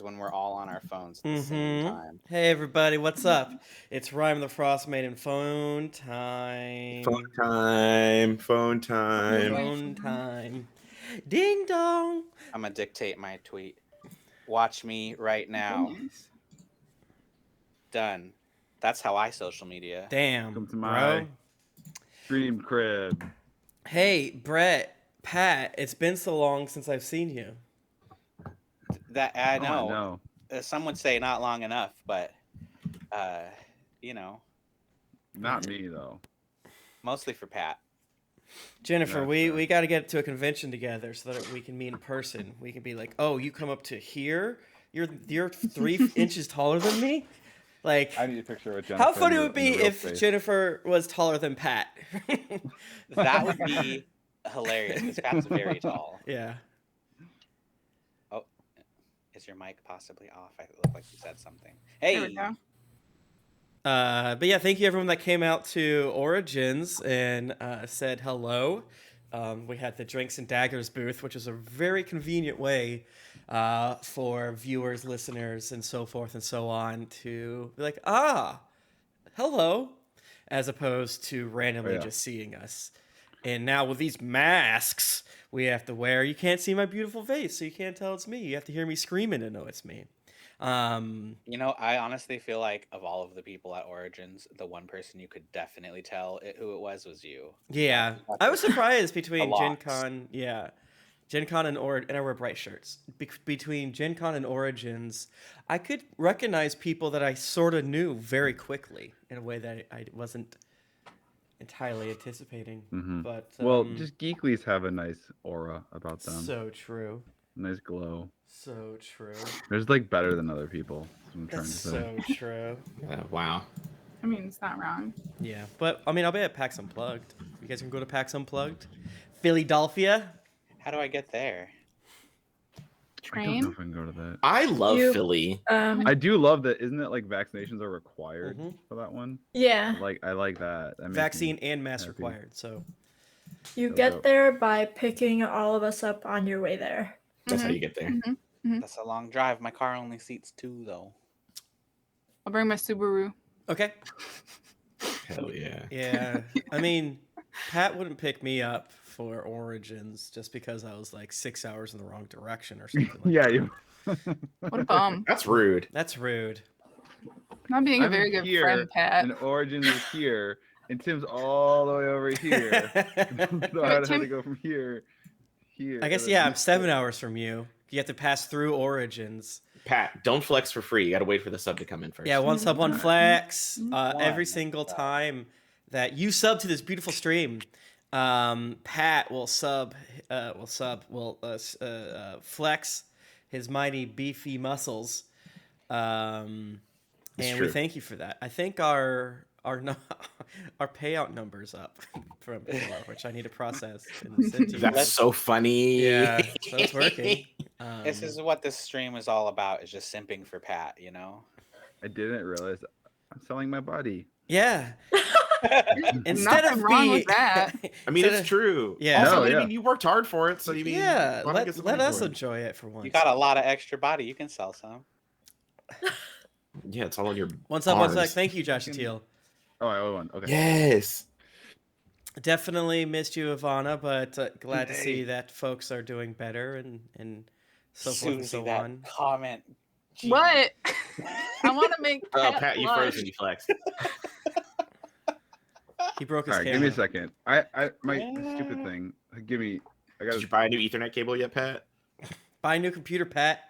when we're all on our phones at the same time. Hey everybody, what's up? It's Rime the Frostmaiden phone time. Phone time. Ding dong. I'm gonna dictate my tweet. Watch me right now. Done. That's how I social media. Damn, Come to bro. my stream crib. Hey, Brett, Pat, it's been so long since I've seen you. That I know. Oh, I know. Some would say not long enough, but you know, Not me though. mostly for Pat. Jennifer, That's we fair. got to get to a convention together so that we can meet in person. We can be like, oh, you come up to here? You're 3 inches taller than me? Like, I need a picture with Jennifer. how funny in would it the be real if face. Jennifer was taller than Pat? That would be hilarious because Pat's very tall. Yeah. Oh, is your mic possibly off? I look like you said something. Hey. There we go. But yeah, thank you everyone that came out to Origins and said hello. We had the Drinks and Daggers booth, which is a very convenient way for viewers, listeners, and so forth and so on to be like, hello, as opposed to randomly just seeing us. And now with these masks we have to wear, you can't see my beautiful face, so you can't tell it's me. You have to hear me screaming to know it's me. You know, I honestly feel like of all of the people at Origins, the one person you could definitely tell who it was you. Yeah, I was surprised between lot. Gen Con, Gen Con and and I wear bright shirts. Between Gen Con and Origins, I could recognize people that I sort of knew very quickly in a way that I wasn't entirely anticipating. But Well, just Geeklies have a nice aura about them. so true, Nice glow. so true. They're just like better than other people. That's what I'm trying That's to say. so true. Wow. I mean, it's not wrong. Yeah, but I mean, I'll be at PAX Unplugged. You guys can go to PAX Unplugged. Philadelphia. How do I get there? I don't know Train? if I can go to that. I love You- Philly. I do love that. Isn't it like vaccinations are required Mhm. for that one? Yeah, I like that. That makes me Vaccine and mask happy. required. So you So get dope. there by picking all of us up on your way there. That's how you get there. That's a long drive. My car only seats 2 though. I'll bring my Subaru. okay. Hell yeah. Yeah, I mean, Pat wouldn't pick me up for Origins just because I was like 6 hours in the wrong direction or something. Like Yeah, that. you. What a bum. That's rude. That's rude. Not being a I'm very good here, friend, Pat. And Origins is here, and Tim's all the way over here. So I had Tim- to go from here. I guess yeah, I'm 7 hours from you. You have to pass through Origins. Pat, don't flex for free. You gotta wait for the sub to come in first. Yeah, one sub, one flex. Every One single sub. time that you sub to this beautiful stream, Pat will flex his mighty beefy muscles, and we true. thank you for that. I think our payout number's up from before, which I need to process and send to you. That's so funny. Yeah, so it's working. This is what this stream is all about, is just simping for Pat, you know? I didn't realize I'm selling my body. Yeah. Instead Nothing of wrong being, with that. I mean, Instead it's true. Yeah. Also, No, I yeah. mean, you worked hard for it, so you mean, yeah, why not get some let money us for it? enjoy it for once. You got a lot of extra body. You can sell some. Yeah, it's all on your One sec. arms. Thank you, Josh Teal. Oh, I owe one. Okay. Yes. Definitely missed you, Ivana, but glad to see Hey. that folks are doing better and so forth and Susie, so that on. comment. Gee. What? I want to make Oh, Pat, Pat, you blush. froze when you flexed. He broke his All right, camera. give me a second. My stupid thing. Give me. I Did got. you buy a new Ethernet cable yet, Pat? Buy a new computer, Pat.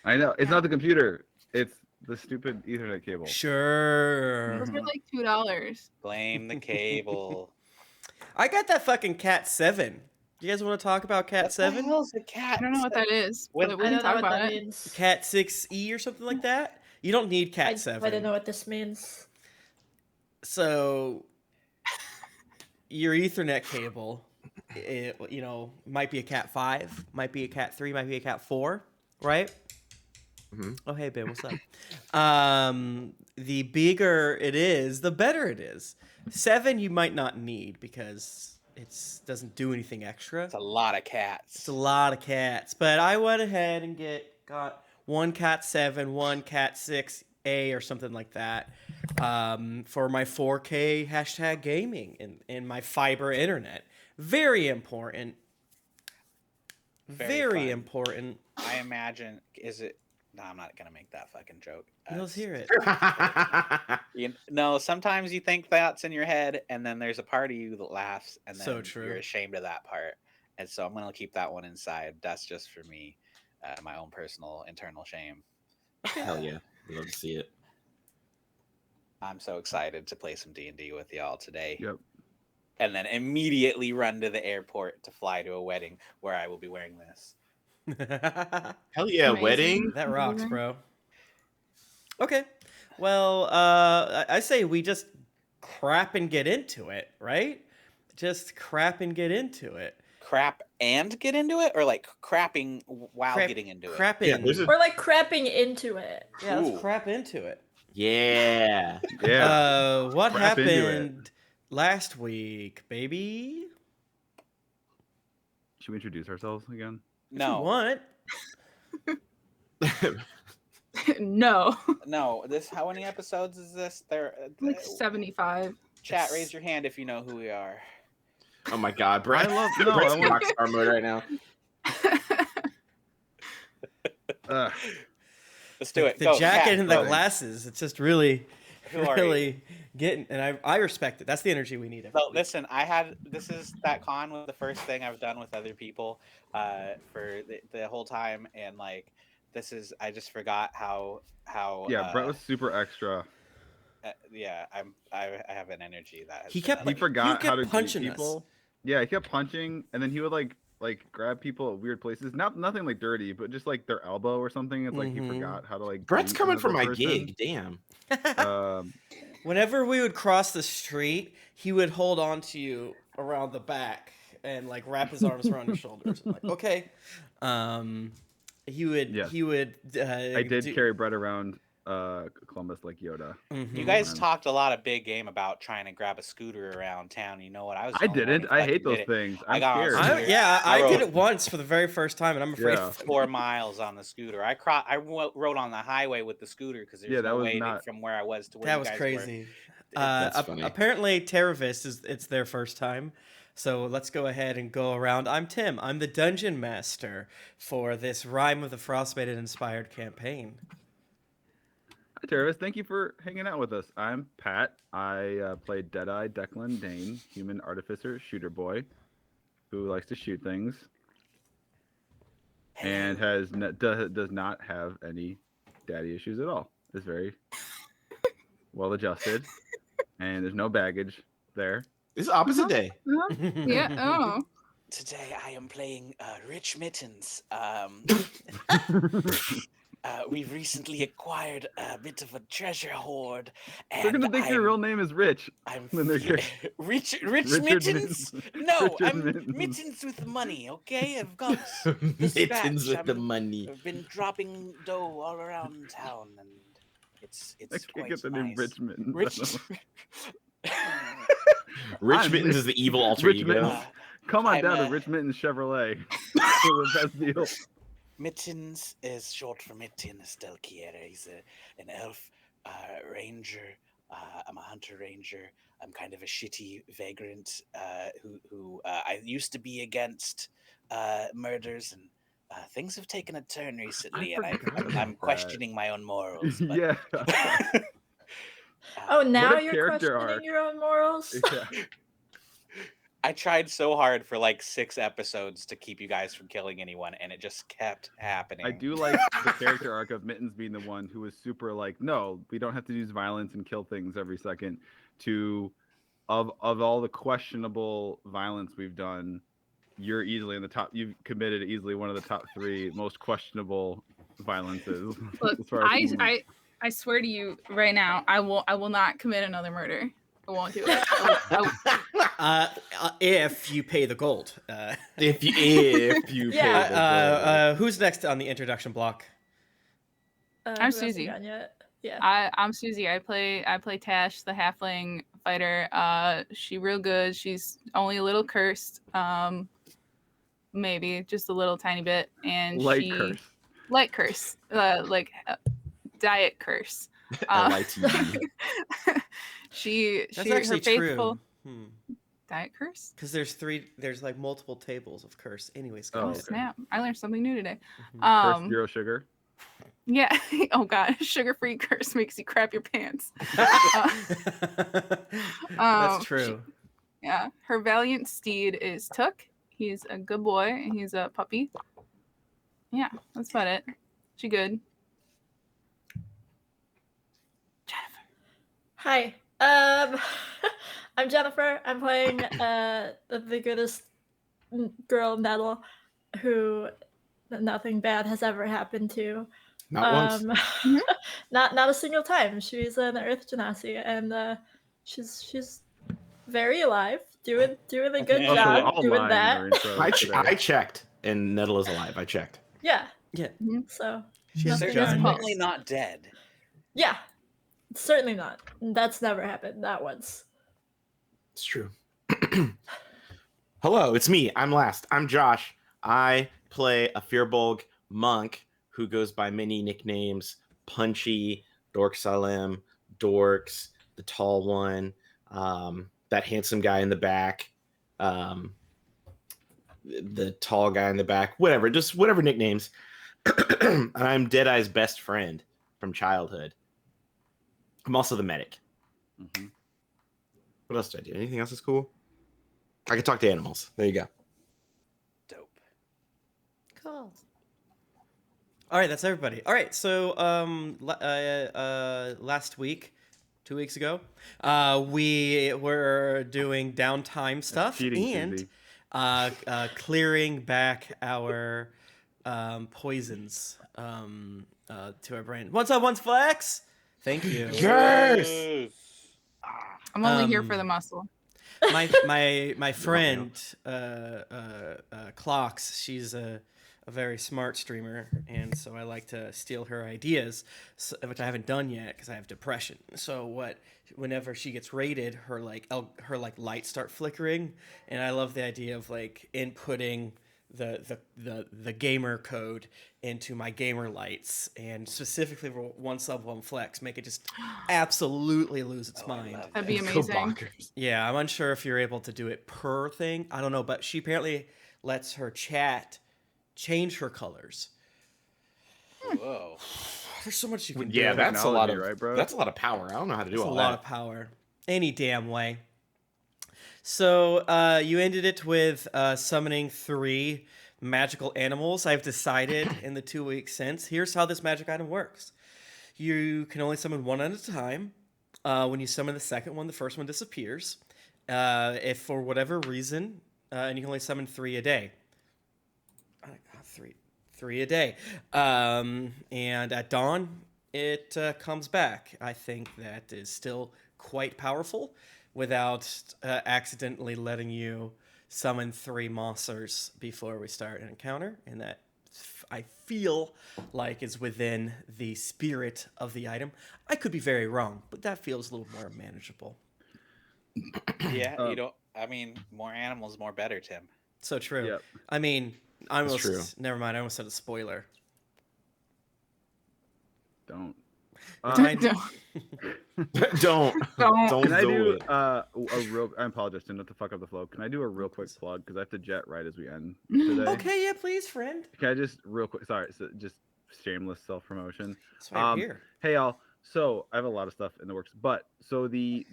I know it's not the computer. It's the stupid Ethernet cable. Sure. Those are like $2. Blame the cable. I got that fucking Cat 7. You guys want to talk about Cat What the 7? hell's a cat? I don't know what that is. When- But we I can don't know talk what about that it. means. Cat 6E or something like that? You don't need Cat I 7. don't know what this means. So your Ethernet cable, might be a Cat 5, might be a Cat 3, might be a Cat 4, right? Mhm. Oh, hey, babe, what's up? The bigger it is, the better it is. 7 you might not need because it doesn't do anything extra. It's a lot of cats. It's a lot of cats, but I went ahead and got one Cat 7, one Cat 6A, or something like that, for my 4K hashtag gaming in my fiber internet. Very important. Very fun. important. I imagine, is it? No, I'm not gonna make that fucking joke. Let's hear it. No, sometimes you think thoughts in your head, and then there's a part of you that laughs, and then So true. you're ashamed of that part. And so I'm gonna keep that one inside. That's just for me, my own personal internal shame. Hell yeah. I'd love to see it. I'm so excited to play some D&D with y'all today. Yep. And then immediately run to the airport to fly to a wedding where I will be wearing this. Hell yeah, Amazing. wedding. That rocks, bro. Okay. Well, I say we just crap and get into it, right? Just crap and get into it. Crap and get into it, or like crapping while getting into it? Crapping. Yeah, there's a Or like crapping into it. Yeah, let's Ooh. crap into it. yeah. Yeah. What Crap into it. happened last week, baby? Should we introduce ourselves again? If you No, want. No. no. This how many episodes is this? There, Like 75. chat. Raise your hand if you know who we are. Oh my god, Brett. I love Brett's I in want, rockstar mode right now. Let's do it. The Go, jacket Kat, and the go. glasses. It's just really, Who are you? really getting. And I respect it. That's the energy we need. every So week. listen, this is that con was the first thing I've done with other people for the whole time, and like I just forgot how yeah, Brett was super extra. yeah, I have an energy that has He been kept- He like- forgot kept how to greet punching us. people. Yeah, he kept punching, and then he would like grab people at weird places. Nothing like dirty, but just like their elbow or something. It's like he Mhm. forgot how to like. Brett's greet coming for another my person. gig. Damn. Whenever we would cross the street, he would hold on to you around the back and like wrap his arms around your shoulders. I'm like, okay. He would. Yes. He would. I did carry Brett around Columbus like Yoda. Mhm. You guys Mhm. talked a lot of big game about trying to grab a scooter around town. You know what? I was. I the only one didn't. who I fucking hate those did it. things. I I'm got on scared. scooter. Yeah, I I did rode- it once for the very first time, and I'm afraid. Yeah. 4 miles on the scooter. I rode on the highway with the scooter because there's Yeah, that no was way not- from where I was to where That you was guys crazy. That's funny. Apparently, Terravis it's their first time. So let's go ahead and go around. I'm Tim. I'm the dungeon master for this Rime of the Frostmaiden inspired campaign. Hi, Travis. Thank you for hanging out with us. I'm Pat. I played Deadeye Declan Dane, human artificer shooter boy, who likes to shoot things, and does not have any daddy issues at all. Is very well adjusted, and there's no baggage there. This is opposite day. Yeah. Oh. Today I am playing Rich Mittens. We've recently acquired a bit of a treasure hoard. They're gonna think your real name is Rich. I'm when they're good. Rich Richard Mittens? No, Richard I'm Mittens. Mittens with money, okay? I've got Mittens dispatch. with the I'm- money. I've been dropping dough all around town, and it's I can't quite get the nice. name Richmond. Rich. Rich I'm Mittens Rich- is the evil alter Rich ego. Mittens. Come on I'm, down to uh, Rich Mittens Chevrolet for the best deal. Mittens is short for Mitten Stelkiere. He's an elf ranger. I'm a hunter ranger. I'm kind of a shitty vagrant who I used to be against murders, and things have taken a turn recently, and forgot I'm about that. questioning my own morals. But, Yeah. Oh, now a you're character questioning arc. your own morals? Yeah. I tried so hard for like 6 episodes to keep you guys from killing anyone, and it just kept happening. I do like the character arc of Mittens being the one who was super like, no, we don't have to use violence and kill things every second. To of all the questionable violence we've done, you're easily in the top. You've committed easily one of the top 3 most questionable violences. Look, as far as humans. I swear to you right now, I will not commit another murder. I won't do it. I If you pay the gold. If you Yeah. pay the bill. Who's next on the introduction block? I'm Who hasn't Susie. gone yet? Yeah. I'm Susie. I play Tash, the halfling fighter. She real good. She's only a little cursed. Maybe just a little tiny bit. And Light she curse. light curse, diet curse. LITE. She That's her actually faithful true. diet curse. Because there's like multiple tables of curse. Anyways, go Oh, Oh ahead. okay. snap! I learned something new today. Mhm. First, zero sugar. Yeah. Oh god, sugar-free curse makes you crap your pants. That's Um, true. Yeah, her valiant steed is Took. He's a good boy, and he's a puppy. Yeah, that's about it. She good. Jennifer. Hi. I'm Jennifer. I'm playing the goodest girl Nettle, who nothing bad has ever happened to. Not once. Not a single time. She's an Earth Genasi, and she's very alive, doing a good Okay. Also, we're job all doing lying in that. our intro I today. checked, and Nettle is alive. I checked. Yeah. Yeah. So She has nothing a is giant- Certainly fixed. not dead. Yeah, certainly not. That's never happened. Not once. It's true. Hello, it's me. I'm last. I'm Josh. I play a Firbolg monk who goes by many nicknames: Punchy, Dork Salem, Dorks, the tall one, that handsome guy in the back, the tall guy in the back, whatever, just whatever nicknames. And I'm Deadeye's best friend from childhood. I'm also the medic. Mhm. What else did I do? Anything else that's cool? I can talk to animals. There you go. Dope. Cool. All right, that's everybody. All right, so last week, 2 weeks ago, we were doing downtime stuff cheating, and Susie. clearing back our poisons to our brain. What's up, Once Flex? Thank you. Yes! I'm only here for the muscle. My friend Clocks, she's a very smart streamer, and so I like to steal her ideas, which I haven't done yet because I have depression. So whenever she gets raided, her lights start flickering, and I love the idea of like inputting the gamer code into my gamer lights, and specifically for one sub one flex, make it just absolutely lose its mind. That'd be Go amazing. bonkers. Yeah, I'm unsure if you're able to do it per thing. I don't know, but she apparently lets her chat change her colors. Whoa. There's so much you can do. Yeah, that's a lot of Technology, right, bro? That's a lot of power. I don't know how to do That's a all lot that. of power. Any damn way. So you ended it with summoning 3 magical animals. I've decided in the 2 weeks since. Here's how this magic item works. You can only summon one at a time. When you summon the second one, the first one disappears. If for whatever reason, and you can only summon 3 a day. Three a day. And at dawn, it comes back. I think that is still quite powerful without accidentally letting you summon 3 monsters before we start an encounter. And that I feel like is within the spirit of the item. I could be very wrong, but that feels a little more manageable. Yeah, you don't. I mean, more animals, more better, Tim. So true. Yep. I mean, I almost true. never mind. I almost said a spoiler. Don't. Remind- Don't Can I do it. a real? I apologize, Tim, not to fuck up the flow. Can I do a real quick plug because I have to jet right as we end today? Okay, yeah, please, friend. Can I just real quick? Sorry, so just shameless self promotion. That's why I'm here. Hey y'all. So I have a lot of stuff in the works, but so the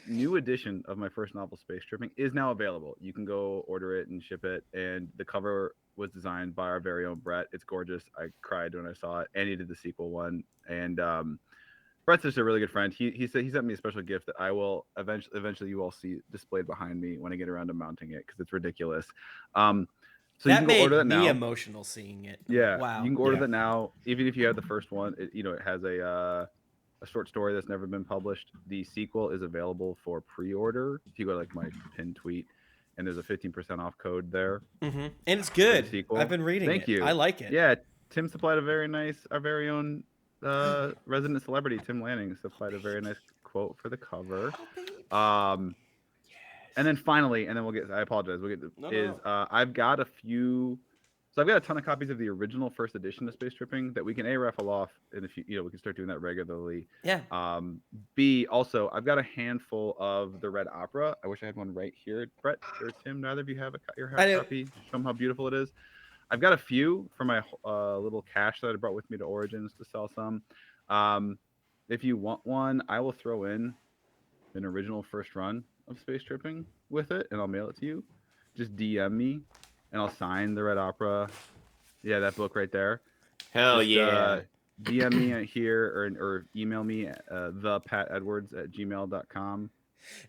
new edition of my first novel, Space Tripping, is now available. You can go order it and ship it, and the cover was designed by our very own Brett. It's gorgeous. I cried when I saw it, and he did the sequel one. And Brett's just a really good friend. He said he sent me a special gift that I will eventually you all see displayed behind me when I get around to mounting it because it's ridiculous. So That you can go made order that me now. emotional seeing it. Yeah, Wow. you can order Yeah. that now. Even if you have the first one, it has a short story that's never been published. The sequel is available for pre-order. If you go to like my pinned tweet, and there's a 15% off code there. Mm-hmm. And it's for good. the sequel. I've been reading Thank it. you. I like it. Yeah, Tim supplied our very own resident celebrity, Tim Lanning, supplied a very nice quote for the cover. And then finally, and then we'll get. I apologize. We'll get. No. I've got a few So I've got a ton of copies of the original first edition of Space Tripping that we can raffle off, and if we can start doing that regularly. Yeah. B, also I've got a handful of the Red Opera. I wish I had one right here, Brett or Tim. Neither of you have your copy. Show them how beautiful it is. I've got a few for my little cache that I brought with me to Origins to sell some. If you want one, I will throw in an original first run of Space Tripping with it, and I'll mail it to you. Just DM me, and I'll sign the Red Opera. Yeah, that book right there. Hell yeah. DM me here or email me thepatedwards@gmail.com.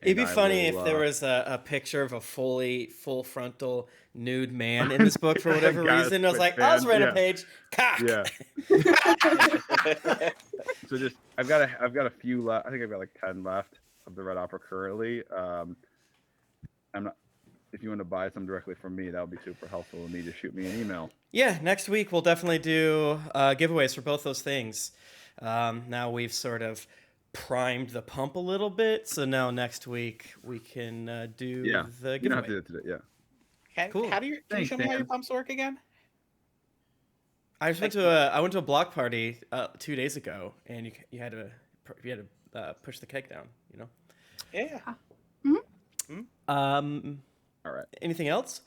It'd be funny if there was a picture of a full frontal nude man in this book for whatever reason. I was like, I was right on page. Cock. Yeah. So just I've got a few left. I think I've got like 10 left of the Red Opera currently. I'm not. If you want to buy some directly from me, that would be super helpful. And just shoot me an email. Yeah, next week we'll definitely do giveaways for both those things. Now we've sort of primed the pump a little bit, so now next week we can do the giveaway. You don't have to do it today. Yeah. Cool. Can you show me how your pumps work again? I went to a block party 2 days ago, and you had to push the keg down. Yeah. All right. Anything else?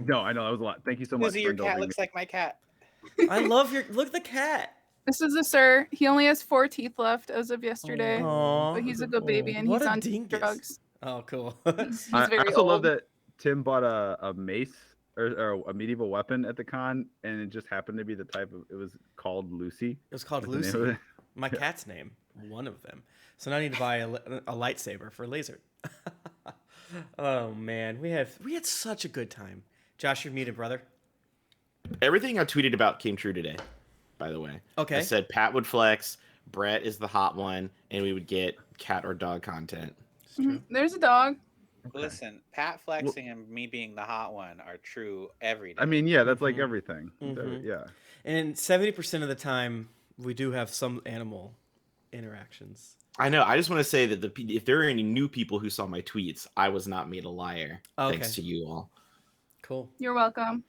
No, I know that was a lot. Thank you so much. Lizzie, your cat looks like my cat. I love look at the cat. This is a sir. He only has 4 teeth left as of yesterday, Aww. but he's a good baby and What he's a on dingus. drugs. Oh, cool. He's I very also love old. that Tim bought a mace or a medieval weapon at the con, and it just happened to be the type of. It was called Lucy. It was called Was the name of Lucy. it? My cat's name. One of them. So now I need to buy a lightsaber for laser. Oh man, we had such a good time. Josh, you're muted, brother. Everything I tweeted about came true today, by the way. Okay. I said Pat would flex, Brett is the hot one, and we would get cat or dog content. There's a dog. Listen, Pat flexing and me being the hot one are true every day. I mean, yeah, that's like everything. Mhm. Yeah. And 70% of the time, we do have some animal interactions. I know. I just want to say that if there are any new people who saw my tweets, I was not made a liar. Okay. Thanks to you all. Cool. You're welcome.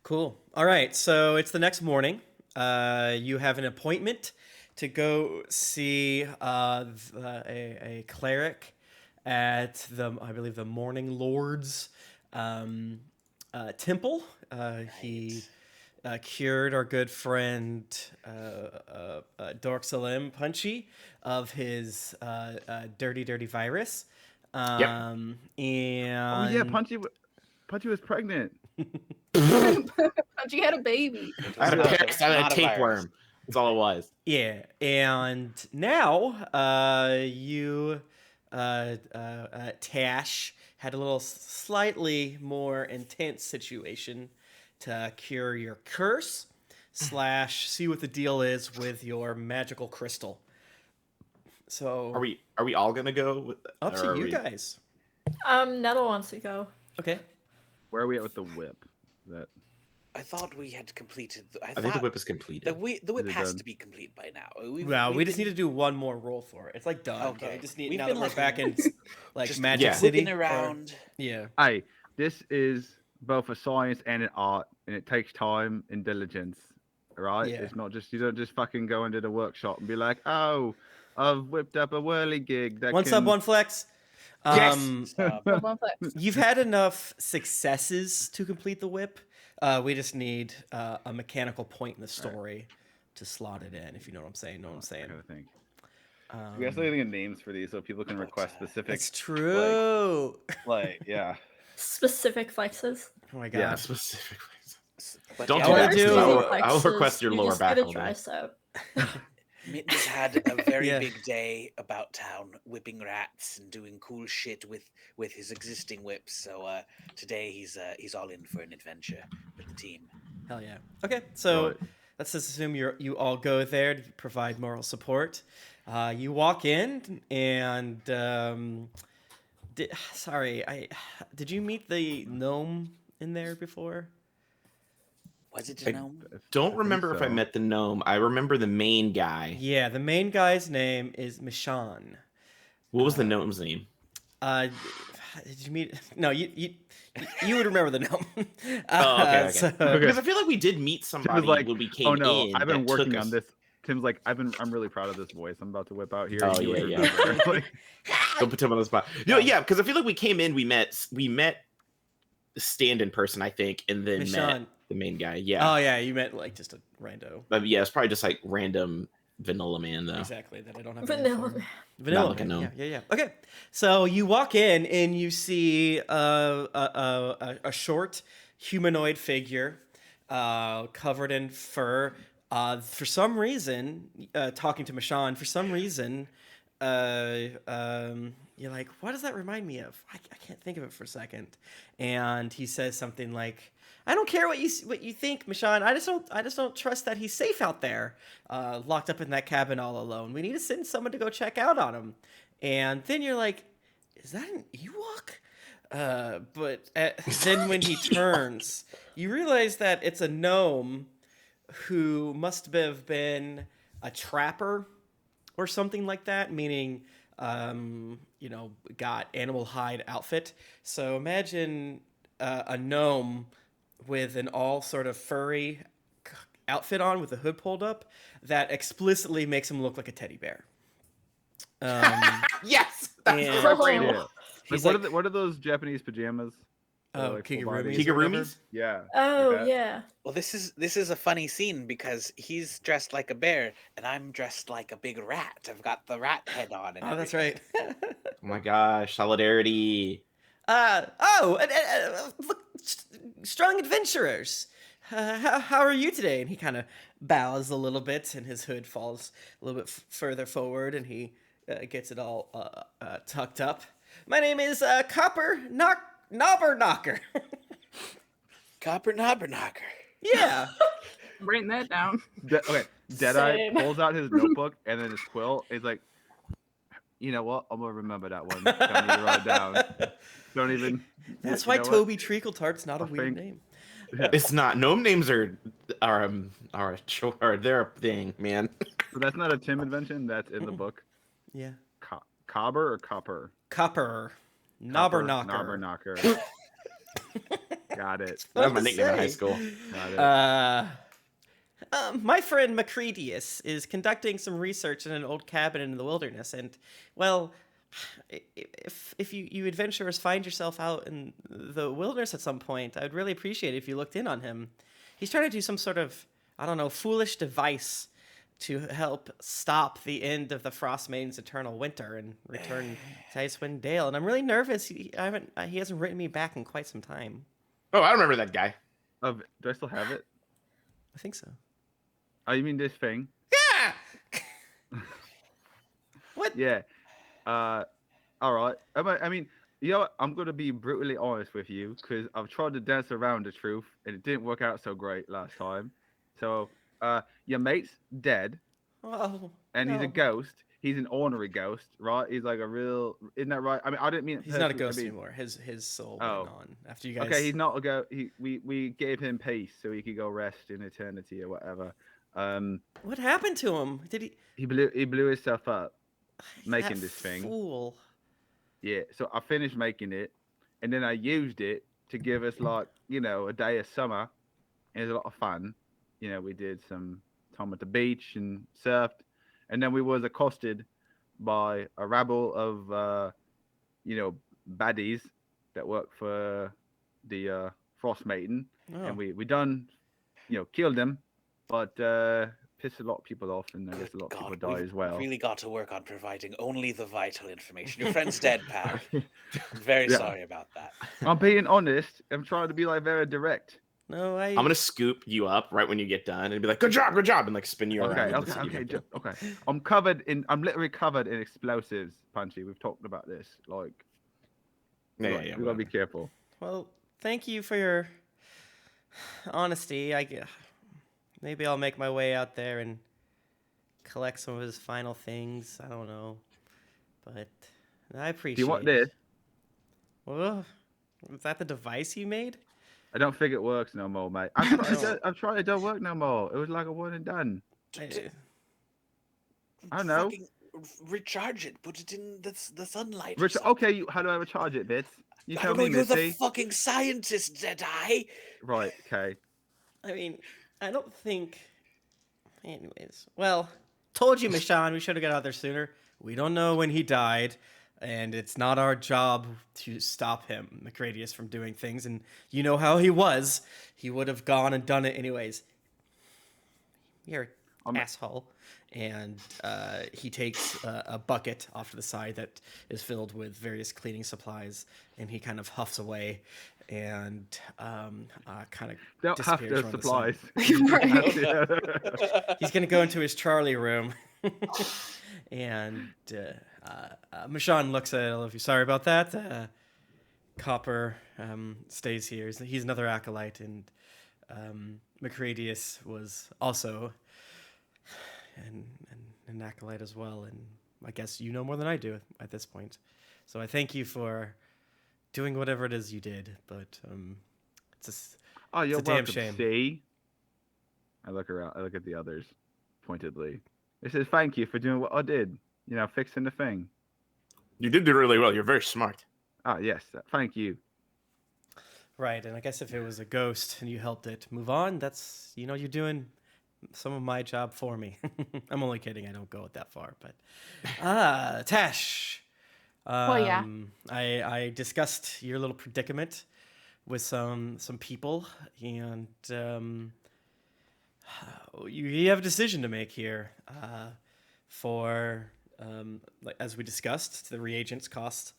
Cool. All right. So it's the next morning. You have an appointment to go see a cleric at I believe the Morning Lord's temple. He cured our good friend Dork Salim Punchy of his dirty virus. And Oh yeah, Punchy was pregnant. She had a baby. I had a Not parasite, a tapeworm. virus. That's all it was. Yeah, and now you Tash had a little slightly more intense situation to cure your curse / see what the deal is with your magical crystal. So Are we all gonna go? up to you guys? Nettle wants to go. Okay. Where are we at with the whip? That I thought we had completed. I think the whip is completed. The whip Is it has done? to be complete by now. We just need to do one more roll for it. It's like done. Okay. We just need We've now been, that we're like, back in like just Magic City. whipping around. Yeah. this is both a science and an art, and it takes time and diligence. Right? Yeah. It's not just you don't just fucking go into the workshop and be like, oh, I've whipped up a whirly gig. That One can... sub, one flex. Stop. One flex. You've had enough successes to complete the whip. We just need a mechanical point in the story to slot it in, if you know what I'm saying. I gotta think. We have to think of names for these so people can request specific. It's true. Like yeah. Specific flexes. Oh my god. Yeah. Specifically. But Don't yeah, do I that. wanna do- I will request your You lower just back get a all dry day. soap. Mittens had a very Yeah. big day about town, whipping rats and doing cool shit with his existing whips. So today he's all in for an adventure with the team. Hell yeah. Okay, so Right. let's just assume you all go there to provide moral support. You walk in and did you meet the gnome in there before? Was it a I gnome? don't remember if I so. met the gnome. I remember the main guy. Yeah, the main guy's name is Mishan. What was the gnome's name? Did you meet? No, you would remember the gnome. Oh, okay. So- Because I feel like we did meet somebody like, when we came oh no, in. I've been that took working us- on this. Tim's like, I'm really proud of this voice I'm about to whip out here. Oh, and you yeah, would yeah. remember. Like, Don't put him on the spot. Yeah, because I feel like we came in, we met the stand-in person, I think, and then met Michonne. the main guy. Yeah. Oh yeah, you met like just a rando. But yeah, it's probably just like random vanilla man though. Exactly, that I don't have. Vanilla. Vanilla. Vanilla. like a man. gnome. Yeah. Okay, so you walk in and you see a short humanoid figure, covered in fur. For some reason, talking to Michonne, for some reason, you're like, what does that remind me of? I can't think of it for a second. And he says something like, I don't care what you think, Michonne. I just don't trust that he's safe out there, locked up in that cabin all alone. We need to send someone to go check out on him. And then you're like, is that an Ewok? But then when he turns, you realize that it's a gnome who must have been a trapper or something like that, meaning, got animal hide outfit. So imagine a gnome with an all sort of furry outfit on with the hood pulled up that explicitly makes him look like a teddy bear. Yes, and- yeah. He's Like, like- what are those Japanese pajamas? Oh, Like, full body? kigurumis. or whatever? Kigurumis? Yeah. Oh like that. yeah. Well, this is a funny scene because he's dressed like a bear and I'm dressed like a big rat. I've got the rat head on. And Oh, that's everything. right. Oh my gosh, solidarity. Look, strong adventurers. How are you today? And he kind of bows a little bit, and his hood falls a little bit further forward, and he gets it all tucked up. My name is Copper Knobber Knocker. Copper Knobber Knocker. Yeah. I'm writing that down. Okay. Deadeye Same. pulls out his notebook and then his quill. He's like, you know what? I'm gonna remember that one. Don't even write it down. Don't even. That's you why know what? Toby Treacletart's not a I weird think- name. Yeah. It's not. Gnome names are they're a thing, man. So that's not a Tim invention. That's in the book. Yeah. Cobber or copper? Copper. Knobber Knocker. Knobber knocker. Got it. That was my to nickname in high say. school. Got it. My friend Macredius is conducting some research in an old cabin in the wilderness, and, well, if you adventurers find yourself out in the wilderness at some point, I'd really appreciate it if you looked in on him. He's trying to do some sort of, I don't know, foolish device to help stop the end of the Frostmaiden's eternal winter and return to Icewind Dale, and I'm really nervous. He hasn't written me back in quite some time. Oh, I remember that guy. Do I still have it? I think so. Oh, you mean this thing? Yeah. What? Yeah. All right. I mean, you know what? I'm gonna be brutally honest with you because I've tried to dance around the truth and it didn't work out so great last time. So, your mate's dead Oh, and he's a no. ghost. He's an ornery ghost, right? He's like a real. Isn't that right? I mean, I didn't mean. it He's not a personally to ghost be- anymore. His soul Oh. went on after you guys. Okay, he's not a ghost. We gave him peace so he could go rest in eternity or whatever. What happened to him? Did he He blew himself up. Making that this thing. Fool. Yeah, so I finished making it, and then I used it to give us like a day of summer. It was a lot of fun. We did some time at the beach and surfed, and then we was accosted by a rabble of baddies that work for the Frostmaiden, Oh. and we done killed them, but pissed a lot of people off, and I guess a lot of people died we've as well. really got to work on providing only the vital information. Your friend's dead, pal. I'm very Yeah. sorry about that. I'm being honest. I'm trying to be like very direct. No, I'm gonna scoop you up right when you get done and be like, "Good job," and like spin you Okay, around. with the okay, city. okay. I'm literally covered in explosives, Punchy. We've talked about this. Like, Yeah, we yeah, yeah, gotta be careful. Well, thank you for your honesty. Maybe I'll make my way out there and collect some of his final things. I don't know, but I appreciate. Do you want this? Well, is that the device you made? I don't think it works no more, mate. I've tried. It don't work no more. It was like a one and done. I don't know. Fucking recharge it. Put it in the sunlight. or Rich, something. okay, how do I recharge it, Bits? You I tell don't know. me, You're the Missy. fucking scientist, Jedi. Right, okay. I mean, I don't think. Anyways, well, told you, Michonne, we should have got out there sooner. We don't know when he died, and it's not our job to stop him, Macradius, from doing things. And you know how he was. He would have gone and done it anyways. You're an asshole. And he takes a bucket off to the side that is filled with various cleaning supplies, and he kind of huffs away and kind of Don't have disappears those from the sun. supplies. He's gonna go into his Charlie room, and Michonne looks at all of you. Sorry about that. Copper stays here. He's another acolyte, and Macradius was also an acolyte as well. And I guess you know more than I do at this point. So I thank you for doing whatever it is you did. But it's Oh, you're a damn welcome. shame. See? I look around. I look at the others pointedly. It says, "Thank you for doing what I did. You know, fixing the thing." You did do really well. You're very smart. Ah, yes. Thank you. right. And I guess if it was a ghost and you helped it move on, that's you're doing some of my job for me. I'm only kidding. I don't go that far, but Tash. Well, yeah. I discussed your little predicament with some people, and you have a decision to make here. For like, as we discussed, the reagents cost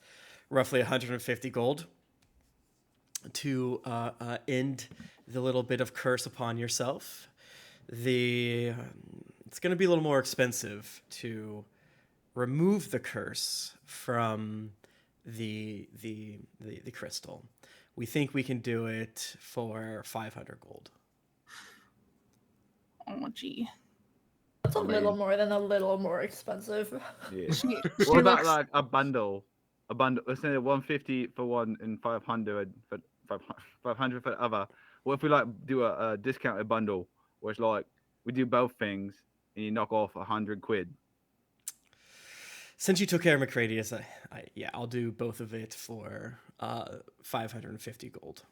roughly 150 gold to end the little bit of curse upon yourself. It's going to be a little more expensive to remove the curse from the crystal. We think we can do it for 500 gold. Oh, gee. That's a little more than a little more expensive. Yeah. She What about looks- like a bundle? A bundle. Let's say 150 for one and 500 for 500 for the other. What if we like do a discounted bundle where it's like we do both things and you knock off 100 quid? Since you took care of Macradius, I'll do both of it for 550 gold.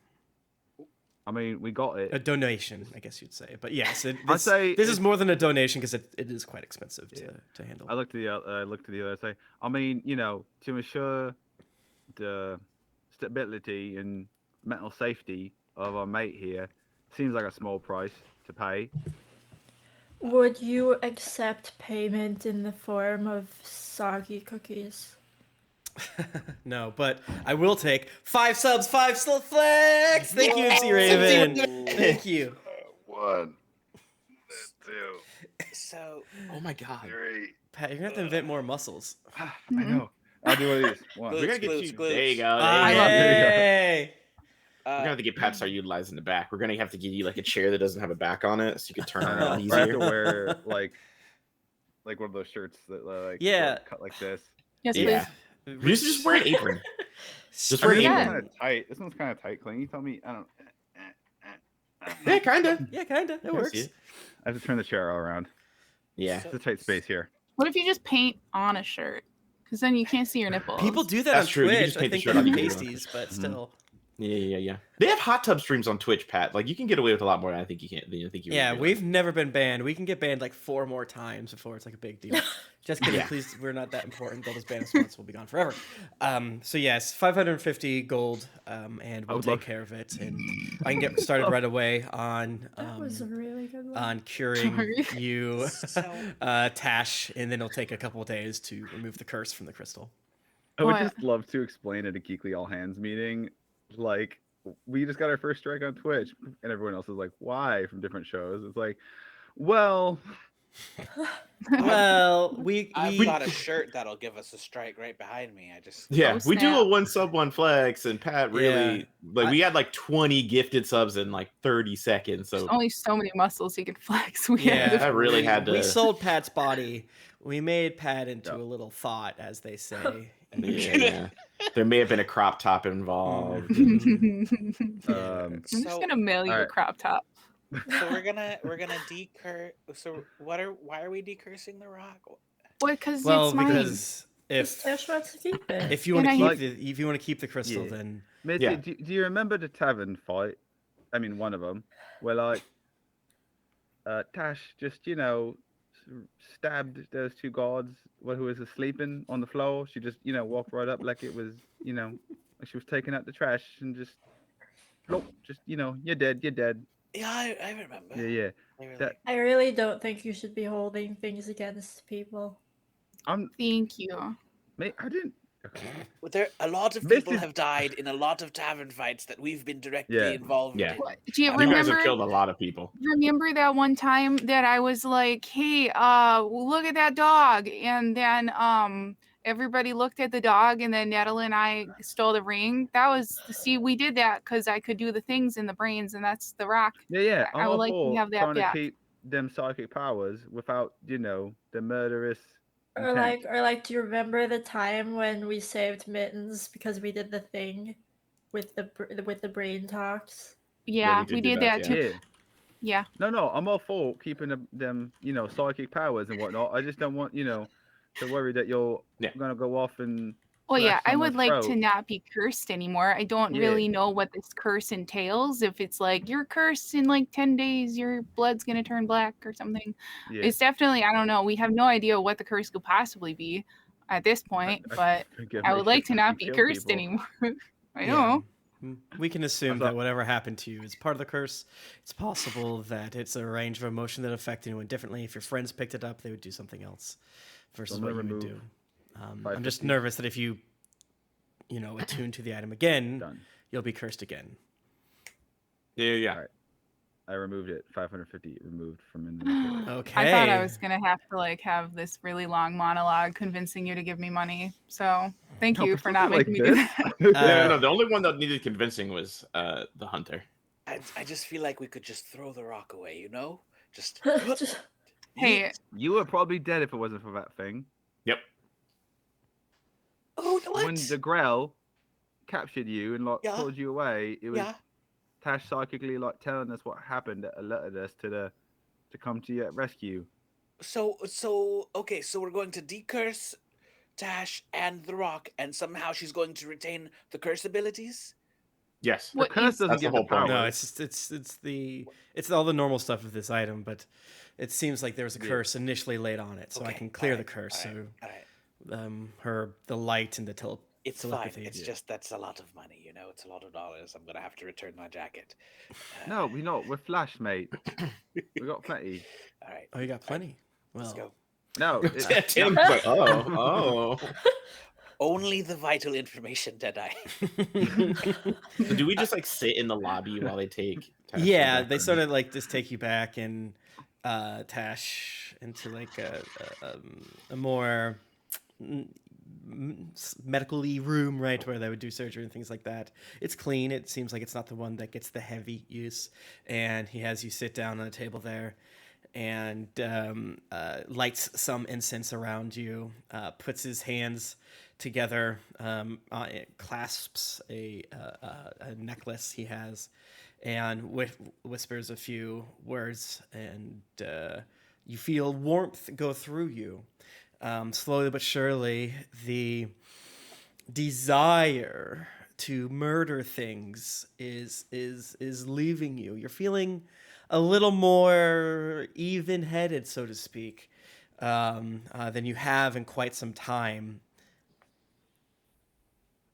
I mean, we got it. A donation, I guess you'd say. But yes, I'd say this is more than a donation because it is quite expensive to handle. I looked to the other. I say, I mean, to ensure the stability and mental safety of our mate here, seems like a small price to pay. Would you accept payment in the form of soggy cookies? No, but I will take 5 subs, 5 flags. Thank you, MC Raven. Thank you. 1, 2, So, Oh my god. 3. Pat, you're gonna have to invent more muscles. I know. I'll do one of these. One. Glutes, We're gonna get glutes, you. glutes. There you go. I love Yay! We're gonna have to get Pat to start utilizing the back. We're gonna have to give you like a chair that doesn't have a back on it, so you can turn around I have to easier. wear like one of those shirts that like Yeah. cut like this. Yes, Yeah. please. You just wear an apron. Just I wear mean, an this Yeah. one's apron. kind of tight. This one's kind of tight, Cling. You tell me. I don't. Yeah, kinda. Yeah, kinda. It works. see it. I have to turn the chair all around. Yeah. It's a tight space here. What if you just paint on a shirt? Because then you can't see your nipples. People do that That's on true. You can Twitch. just I paint the think shirt they're on the pasties, but still. Yeah. They have hot tub streams on Twitch, Pat. Like you can get away with a lot more than I think you can. I think you. Yeah, really we've never been banned. We can get banned like 4 more times before it's like a big deal. Just kidding, Yeah. please. We're not that important. They'll just ban us once. We'll be gone forever. So yes, 550 gold, and we'll would take love- care of it. And I can get started right away on That was a really good one. on curing Sorry. you, So- Tash, and then it'll take a couple of days to remove the curse from the crystal. I would Oh, yeah. just love to explain at a Geekly All Hands meeting, like we just got our first strike on Twitch, and everyone else is like, "Why?" from different shows. It's like, well, Well, I've we got a shirt that'll give us a strike right behind me. I just Yeah, Oh, we do a snap. 1 sub 1 flex, and Pat really we had like 20 gifted subs in like 30 seconds. So There's only so many muscles he can flex. We Yeah, had to- I really had to. We sold Pat's body. We made Pat into Yeah. a little thought, as they say. Yeah. There may have been a crop top involved. I'm um, just So- gonna mail you a Alright. crop top. so we're gonna decur. So why are we decursing the rock? What? Because Well, it's mine. because Just Tash wants to keep it. if you want to And keep I- if you want to keep the crystal, Yeah. then Mitzi, Yeah. do you remember the tavern fight? I mean, one of them, where like Tash just stabbed those two guards who was sleeping on the floor. She just walked right up like it was like she was taking out the trash and just nope, just you're dead, you're dead. Yeah, I remember. Yeah. They were That- like, I really don't think you should be holding things against people. Thank you. I didn't. Okay. well, a lot of This people is- have died in a lot of tavern fights that we've been directly Yeah. involved Yeah. in. What, do you You guys remember? have killed a lot of people. Remember that one time that I was like, "Hey, look at that dog," and then everybody looked at the dog, and then Natalie and I stole the ring. We did that because I could do the things in the brains, and that's the rock. Yeah. I I'm would all like to for have that trying back. to keep them psychic powers without the murderous. Or intent. do you remember the time when we saved Mittens because we did the thing with the brain talks? Yeah, we we did did do that that, too. Yeah. Yeah. No, I'm all for keeping them, psychic powers and whatnot. I just don't want, to worry that you're Yeah. gonna go off and. Well, yeah, slash I would someone's like to throat. not be cursed anymore. I don't Yeah. really know what this curse entails. If it's like you're cursed in like 10 days, your blood's gonna turn black or something. Yeah. It's definitely, I don't know. We have no idea what the curse could possibly be at this point, but think it I makes would like you to not fucking be kill cursed people. anymore. I yeah, know. we can assume thought- that whatever happened to you is part of the curse. It's possible that it's a range of emotion that affect anyone differently. If your friends picked it up, they would do something else versus I'm what you gonna would do. remove I'm just 550. nervous that if you attune to the item again, Done. you'll be cursed again. Yeah. Alright. I removed it. 550 removed from inventory. Okay. I thought I was gonna have to like have this really long monologue convincing you to give me money. So thank No, you for for not something making me like do this. that. No, the only one that needed convincing was the hunter. I just feel like we could just throw the rock away, you know? Just. Just- Hey, You were probably dead if it wasn't for that thing. Yep. Oh, what? When the Grell captured you and Yeah. pulled you away, it was Yeah. Tash psychically telling us what happened that alerted us to come to your rescue. So okay, so we're going to decurse Tash and the rock, and somehow she's going to retain the curse abilities? Yes. The What curse is- doesn't That's the give the whole point. power. No, it's just it's all the normal stuff of this item, but it seems like there was a Yeah. curse initially laid on it, so I Okay, can clear the alright, curse. alright, So alright. the light and the It's fine. telepathy. It's just that's a lot of money, you know. It's a lot of dollars. I'm gonna have to return my jacket. No, we're not. We're Flash, mate. We got plenty. All right, Oh, you got plenty. let's Well, go. No, Tim's like, oh. Only the vital information, Deadeye. So do we just sit in the lobby while they take? Tash yeah, back, they or- sort of just take you back and Tash into a more medically room, right, where they would do surgery and things like that. It's clean. It seems like it's not the one that gets the heavy use. And he has you sit down on a table there and lights some incense around you, puts his hands together, clasps a necklace he has, and whispers a few words, and you feel warmth go through you. Slowly but surely, the desire to murder things is leaving you. You're feeling a little more even-headed, so to speak, than you have in quite some time.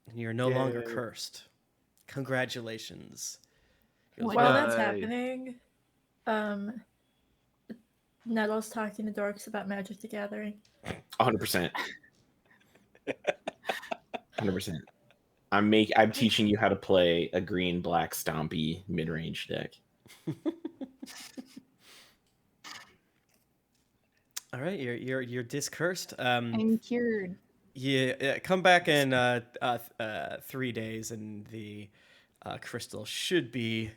And you're no longer Yay. cursed. Congratulations. Feels What- While good. that's Yay. happening, Nettle's talking to Dorks about Magic the Gathering. 100%. 100%. I'm teaching you how to play a green black stompy mid-range deck. All right, you're discursed. I'm cured. Yeah, come back in 3 days, and the crystal should be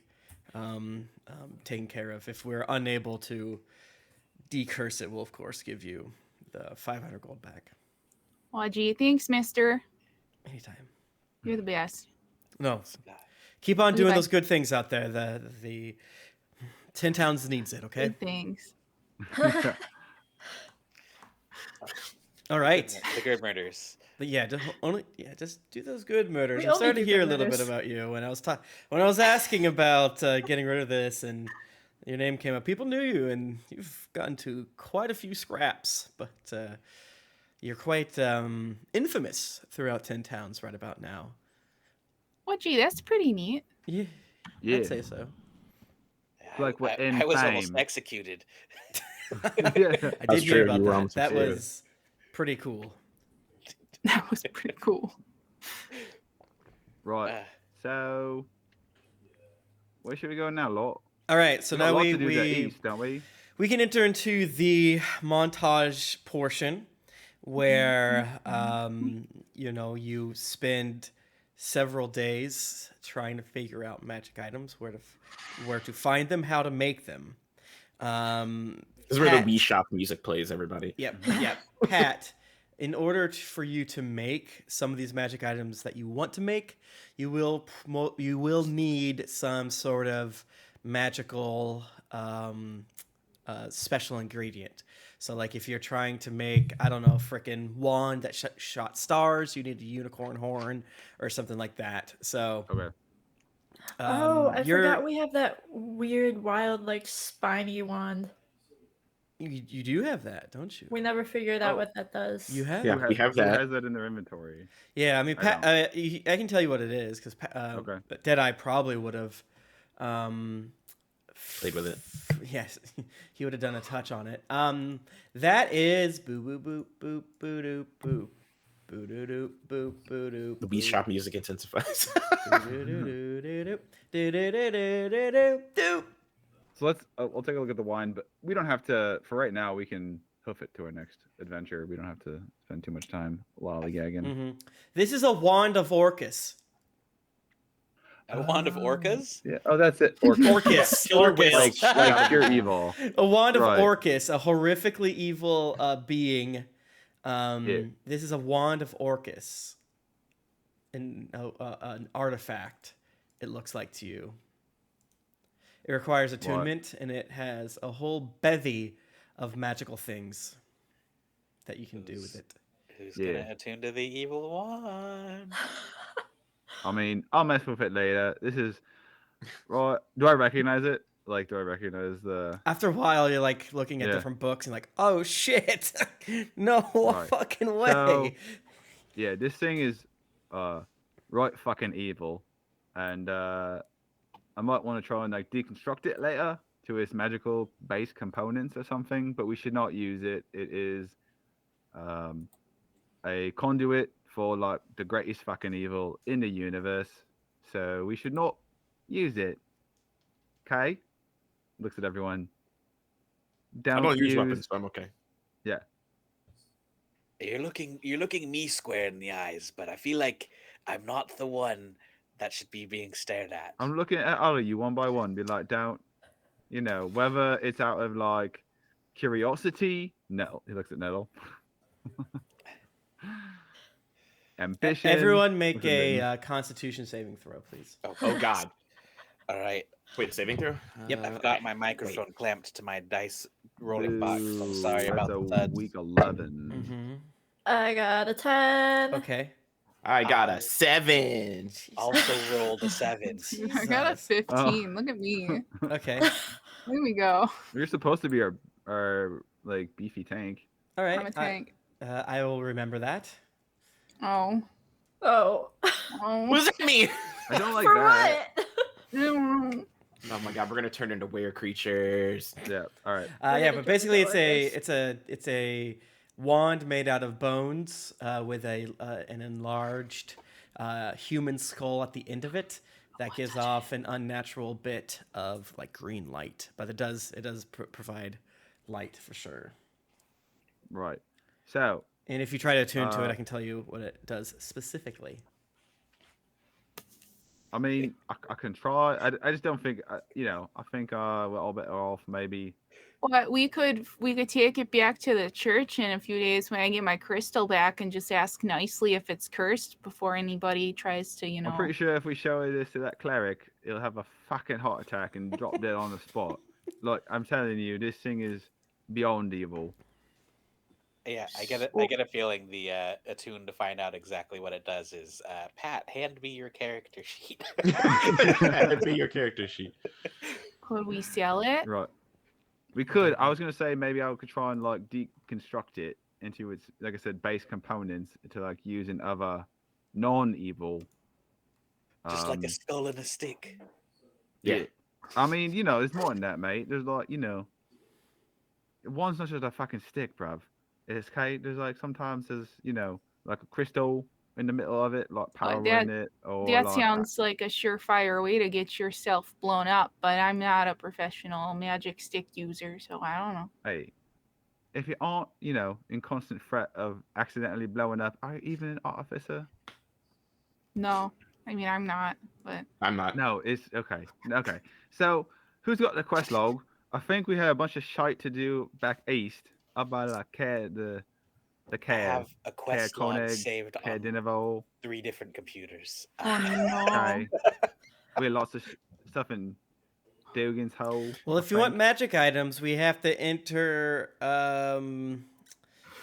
taken care of. If we're unable to decurse it, we'll of course give you the 500 gold back. Well, gee, thanks, mister. Anytime. You're the best. No, keep on doing Goodbye. those good things out there. The Tin Towns needs it. Okay. Good things. All right. The good murders. But yeah, just do those good murders. We I'm only starting to do hear a good little bit murders. about you when I was asking about getting rid of this and your name came up. People knew you, and you've gotten to quite a few scraps. But you're quite infamous throughout 10 towns right about now. Well, gee, that's pretty neat. Yeah, Yeah. I'd say so. Like we're in I was almost fame. executed. Yeah. I That's did hear true, about you were that. almost That executed. was pretty cool. That was pretty cool. Right. Uh, So, where should we go now, Lot? All right, so We got a now lot we to do to east, don't we? we can enter into the montage portion where you spend several days trying to figure out magic items, where to find them, how to make them. This is where the Pat- Wii Shop music plays, everybody. Yep. Pat, in order for you to make some of these magic items that you want to make, you will need some sort of magical special ingredient. So, like, if you're trying to make, I don't know, a frickin' wand that shot stars, you need a unicorn horn or something like that. So, Okay. I forgot we have that weird, wild, like spiny wand. you do have that, don't you? We never figured out Oh. what that does. You have Yeah, it. we have Who that. has that in their inventory? Yeah, I mean, I Pat, I can tell you what it is because Okay. Deadeye probably would have Played with it. Yes, he would have done a touch on it. That is boo boo boop boop boo doo boop boo doo doo boop boo doo. The Wii Shop music intensifies. So let's. We'll take a look at the wine, but we don't have to. For right now, we can hoof it to our next adventure. We don't have to spend too much time lollygagging. Mm-hmm. This is a wand of Orcus. A wand of orcas? Yeah. Oh, that's it. Orcus. Killer Orcus. whales. Like pure evil. A wand of Right. Orcus, a horrifically evil being. Yeah. This is a wand of Orcus. An artifact, it looks like to you. It requires attunement, and it has a whole bevy of magical things that you can do with it. Who's Yeah. gonna attune to the evil wand? I mean, I'll mess with it later. This is right. Do I recognize it? Like, do I recognize the? After a while, you're like looking at Yeah. different books and like, oh shit, no Right. fucking way. So, yeah, this thing is right fucking evil, and I might want to try and like deconstruct it later to its magical base components or something, but we should not use it. It is a conduit for like the greatest fucking evil in the universe, so we should not use it. Okay? Looks at everyone. I don't use weapons, so I'm okay. Yeah. You're looking me square in the eyes, but I feel like I'm not the one that should be being stared at. I'm looking at all of you one by one, be like, don't, whether it's out of like curiosity. No, he looks at Nettle. Ambition. Everyone make What's his name? a Constitution saving throw, please. Oh God. All right. Wait, saving throw? Yep. I've got my microphone clamped to my dice rolling box. I'm sorry Ooh, about that's that. a week 11. Mm-hmm. I got a 10. Okay. I got a 7. Also rolled a 7. I got a Jesus. 15. Look at me. Okay. There we go. You're supposed to be our like beefy tank. All right. I'm a tank. I will remember that. Oh. Oh. Oh. What does that mean? I don't like For that. what? Mm. Oh my God, we're gonna turn into were creatures. Yeah. All right. Yeah, gonna but get basically into it's a wand made out of bones with an enlarged human skull at the end of it that gives off an unnatural bit of like green light, but it does provide light for sure. Right. So And if you try to attune to it, I can tell you what it does specifically. I mean, I can try. I just don't think, I think we're all better off maybe. But we could take it back to the church in a few days when I get my crystal back and just ask nicely if it's cursed before anybody tries to, I'm pretty sure if we show this to that cleric, he'll have a fucking heart attack and drop dead on the spot. Like, I'm telling you, this thing is beyond evil. Yeah, I get a feeling the attune to find out exactly what it does is Pat, hand me your character sheet. It'd be your character sheet. Could we sell it? Right. We could. I was gonna say maybe I could try and like deconstruct it into its, like I said, base components to like use in other non-evil. Just like a skull and a stick. Yeah. I mean, you know, there's more than that, mate. There's like, you know, one's not just a fucking stick, bruv. It's okay. There's like sometimes there's, you know, like a crystal in the middle of it, like power in it, or That like, sounds like a surefire way to get yourself blown up, but I'm not a professional magic stick user, so I don't know. hey, if you aren't, you know, in constant threat of accidentally blowing up, are you even an artificer? No, I mean I'm not, but I'm not. No, it's okay. Okay. So who's got the quest log? I think we had a bunch of shite to do back east, up by the I Care, have a quest log Koenig, saved Care on Dinevo. 3 different computers. oh no. Okay. We had lots of stuff in Dugan's hole. Well, I if you want think. magic items, we have to enter.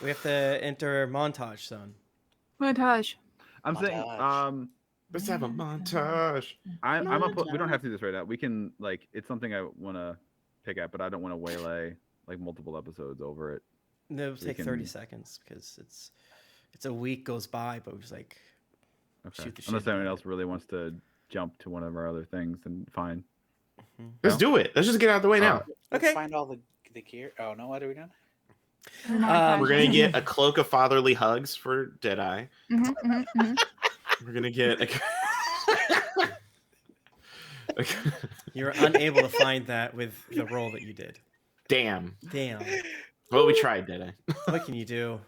We have to enter montage zone. Montage. I'm saying, Montage. Let's have a montage. I'm gonna put. We don't have to do this right now. We can like. It's something I want to pick up, but I don't want to waylay like multiple episodes over it. It'll We take 30 can- seconds because it's a week goes by, but we're just like Okay. shoot the shit. Unless anyone about else really wants to jump to one of our other things, then fine. it. Let's do it. Let's just get out of the way now. Let's Okay. find all the gear. Oh no, what are we doing? We're gonna get a cloak of fatherly hugs for Deadeye. Mm-hmm. We're gonna get a... You're unable to find that with the roll that you did. Damn. Damn. Well, we tried, Deadeye. What can you do?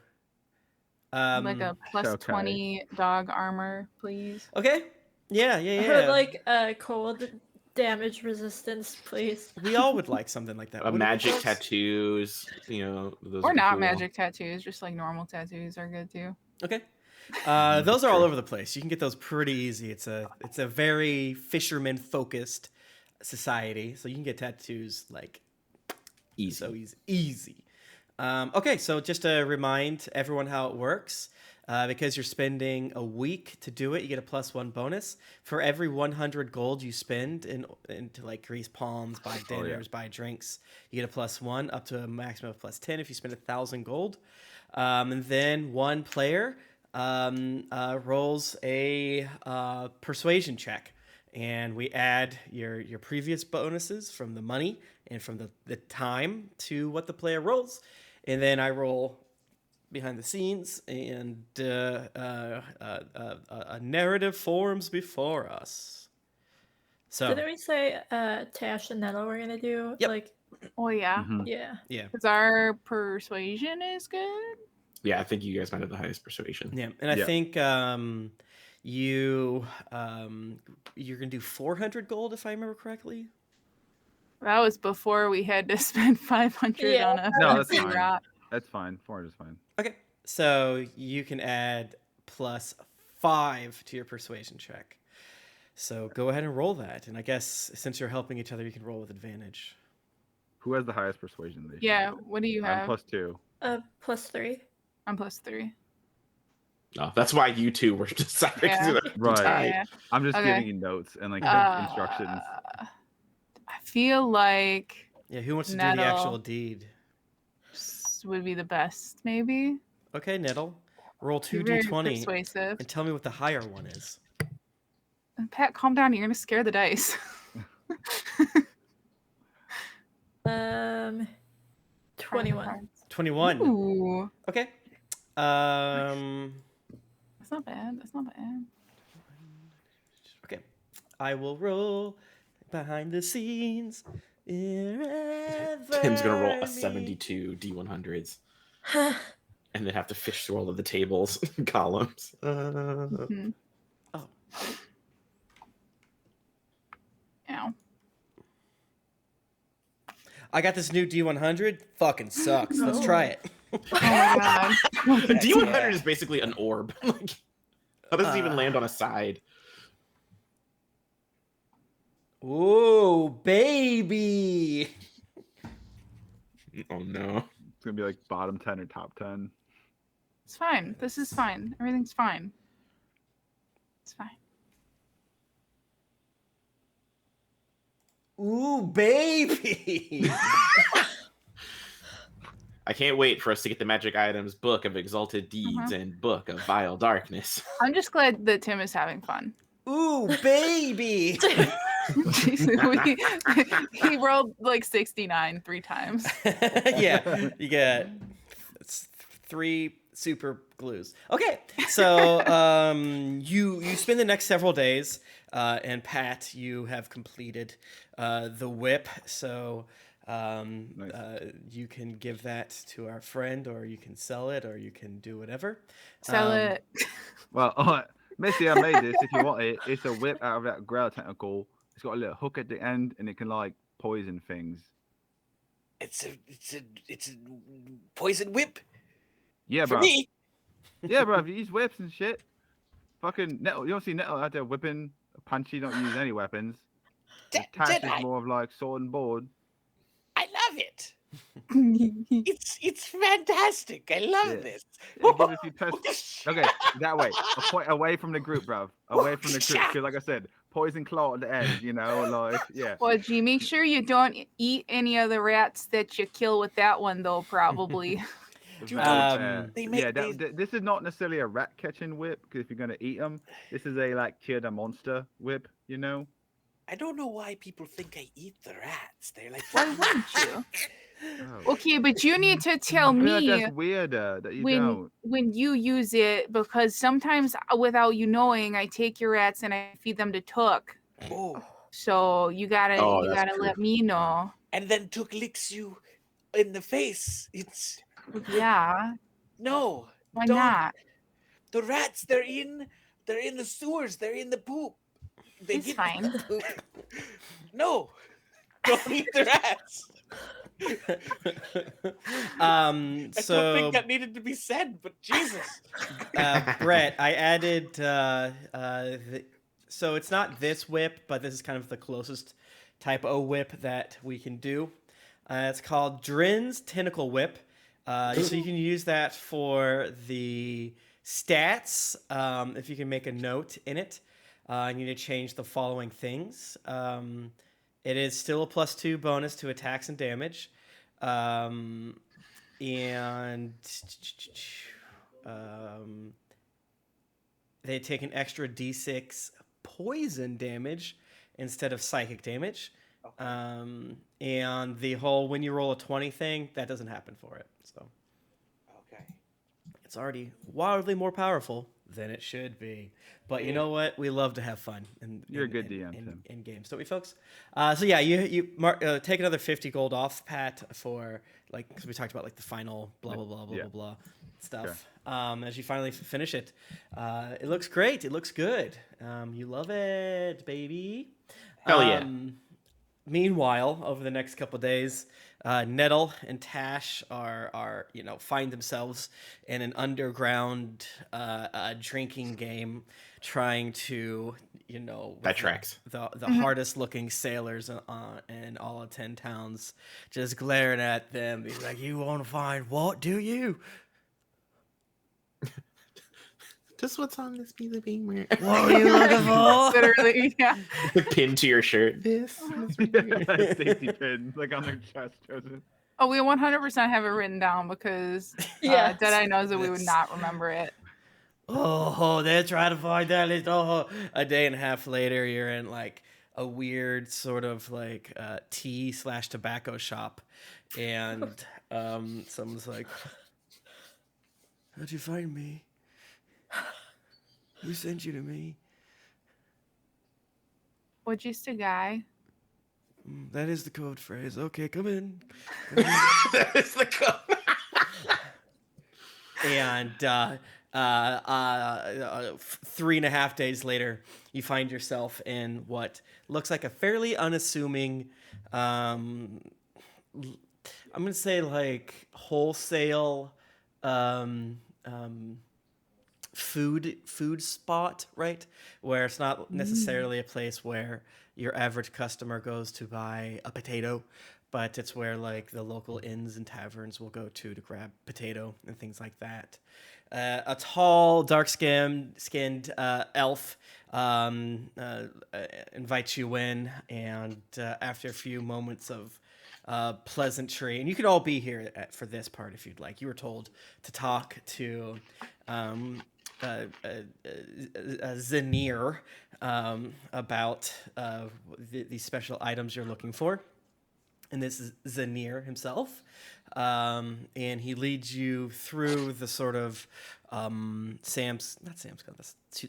Like a plus okay. 20 dog armor, please. Okay. Yeah. I would like cold damage resistance, please. We all would like something like that. A wouldn't magic we? tattoos, you know, those Or would be not cool. magic tattoos, just like normal tattoos are good too. Okay. Those are all over the place. You can get those pretty easy. It's a very fisherman focused society, so you can get tattoos like Easy. so easy. Okay, so just to remind everyone how it works, because you're spending a week to do it, you get a +1 bonus for every 100 gold you spend into like grease palms, buy dinners, buy drinks. You get a +1 up to a maximum of +10 if you spend 1,000 gold, and then one player rolls a persuasion check, and we add your previous bonuses from the money and from the time to what the player rolls, and then I roll behind the scenes, and a narrative forms before us. So Didn't we say Tash and Nettle we're gonna do? Yep. Like, Oh yeah, Mhm. yeah. because our persuasion is good. Yeah, I think you guys might have the highest persuasion. yeah, and I Yeah. think you're gonna do 400 gold if I remember correctly. That was before we had to spend 500 Yeah. on a No, that's fancy fine. rock. That's fine. 400 is fine. Okay, so you can add +5 to your persuasion check. So go ahead and roll that, and I guess since you're helping each other, you can roll with advantage. Who has the highest persuasion? This Yeah, year? what do you I'm have? +2. +3. I'm +3. Oh, that's why you two were deciding Yeah. to Right. tie. Yeah. I'm just Okay. giving you notes and like instructions. I feel like Yeah, who wants to do the Nettle. actual deed? would be the best, maybe. Okay, Nettle, roll You're very 2d20 persuasive. and tell me what the higher one is. Pat, calm down. You're gonna scare the dice. 21. 21. Ooh, Okay. that's not bad. That's not bad. Okay. I will roll behind the scenes. Tim's gonna roll me. a 72 D100s and then have to fish through all of the tables and columns. Mhm. Oh. Ow. I got this new D100. Fucking sucks. Let's Oh. try it. Oh my god. A D100 Yeah. is basically an orb. Like, how does it even land on a side? Ooh, baby. Oh no. It's gonna be like bottom 10 or top 10. It's fine. This is fine. Everything's fine. It's fine. Ooh, baby. I can't wait for us to get the Magic Items Book of Exalted Deeds and Book of Vile Darkness. I'm just glad that Tim is having fun. Ooh, baby. He rolled like 69 3 times. Yeah, you get 3 super glues. Okay, so you spend the next several days, and Pat, you have completed the whip, so you can give that to our friend, or you can sell it, or you can do whatever. Sell it. Well, Missy, I made this. If you want it, it's a whip out of that grail tentacle. It's got a little hook at the end, and it can like poison things. It's a poison whip. Yeah, For bro. me. Yeah, bro. You use whips and shit. Fucking Nettle. You don't see Nettle out there whipping. Punchy don't use any weapons. Tash is more of like sword and board. I love it. It's fantastic. I love this. It gives a few tests. Okay, that way. A point away from the group, bruv. Away from the group. Because like I said, poison claw at the end, you know, like, yeah. Well, G, make sure you don't eat any of the rats that you kill with that one, though, probably. This is not necessarily a rat catching whip, because if you're going to eat them, this is a like kill the monster whip, you know? I don't know why people think I eat the rats. They're like, why wouldn't you? Oh. Okay, but you need to tell me that's weirder that you don't. When you use it, because sometimes without you knowing, I take your rats and I feed them to Took. oh. So you gotta let me know. And then Took licks you in the face. It's yeah. No. Why not? The rats, they're in the sewers. They're in the poop. It's fine. Poop. No. Don't eat the rats. I don't think that needed to be said, but Jesus. Brett, I added so it's not this whip, but this is kind of the closest type of whip that we can do. It's called Drin's Tentacle Whip. So you can use that for the stats. If you can make a note in it, you need to change the following things. It is still a +2 bonus to attacks and damage. They take an extra d6 poison damage instead of psychic damage. Okay. And the whole when you roll a 20 thing, that doesn't happen for it. So okay. It's already wildly more powerful than it should be. But you know what? We love to have fun. You're a good DM, Tim. In games, don't we, folks? So yeah, you take another 50 gold off, Pat, for like, because we talked about like the final blah blah blah blah blah blah stuff. Sure. As you finally finish it, it looks great. It looks good. You love it, baby. Hell yeah. Meanwhile, over the next couple of days, Nettle and Tash are find themselves in an underground drinking game, trying to that tracks. The hardest looking sailors in all of 10 towns, just glaring at them, being like, "You want to find what? Do you? Just what's on this piece of paper? What are you looking for?" Literally, yeah. Pin to your shirt. This. Safety pin, like on their chest. Oh, we 100% have it written down because Deadeye knows that we would not remember it. Oh, they're trying to find that list. Oh, a day and a half later, you're in like a weird sort of like tea/tobacco shop, and someone's like, "How'd you find me? Who sent you to me?" Well, just a guy. That is the code phrase. Okay, come in. That is the code. And 3.5 days later, you find yourself in what looks like a fairly unassuming, I'm gonna say like wholesale, food spot, right? Where it's not necessarily a place where your average customer goes to buy a potato, but it's where like the local inns and taverns will go to grab potato and things like that. A tall, dark-skinned elf invites you in, and after a few moments of pleasantry, and you can all be here for this part if you'd like. You were told to talk to Zanir about the special items you're looking for. And this is Zanir himself. And he leads you through the sort of not Sam's Club,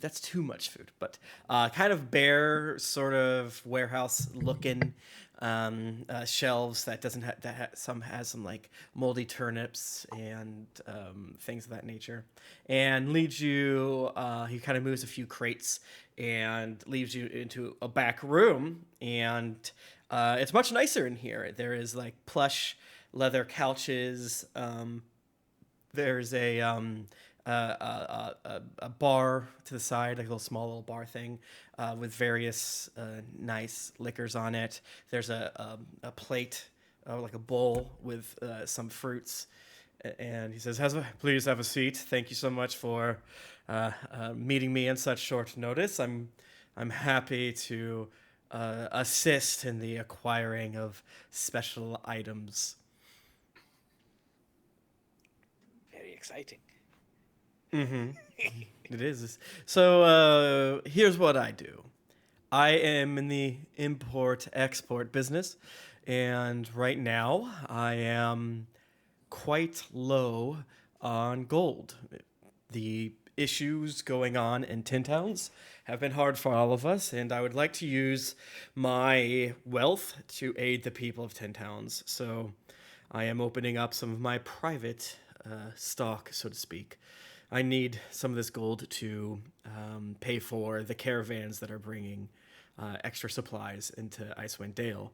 that's too much food, but kind of bare sort of warehouse looking shelves that doesn't have some like moldy turnips and things of that nature, and leads you. He kind of moves a few crates and leads you into a back room, and it's much nicer in here. There is like plush leather couches. There's a bar to the side, like a little bar thing, with various nice liquors on it. There's a plate, like a bowl with some fruits, and he says, "Please have a seat. Thank you so much for meeting me in such short notice. I'm happy to assist in the acquiring of special items." Very exciting. Mm-hmm. It is. So here's what I do. I am in the import-export business, and right now I am quite low on gold. The issues going on in Tin Towns have been hard for all of us, and I would like to use my wealth to aid the people of Tin Towns. So I am opening up some of my private stock, so to speak. I need some of this gold to pay for the caravans that are bringing extra supplies into Icewind Dale.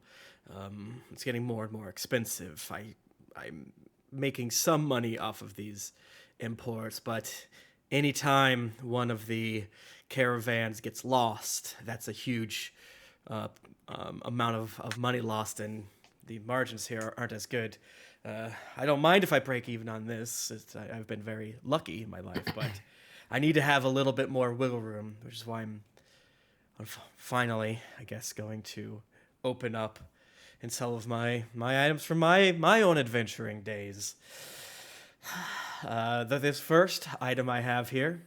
It's getting more and more expensive. I'm making some money off of these imports, but anytime one of the caravans gets lost, that's a huge amount of money lost, and the margins here aren't as good. I don't mind if I break even on this. I've been very lucky in my life, but I need to have a little bit more wiggle room, which is why I'm finally, I guess, going to open up and sell of my items from my own adventuring days. This first item I have here,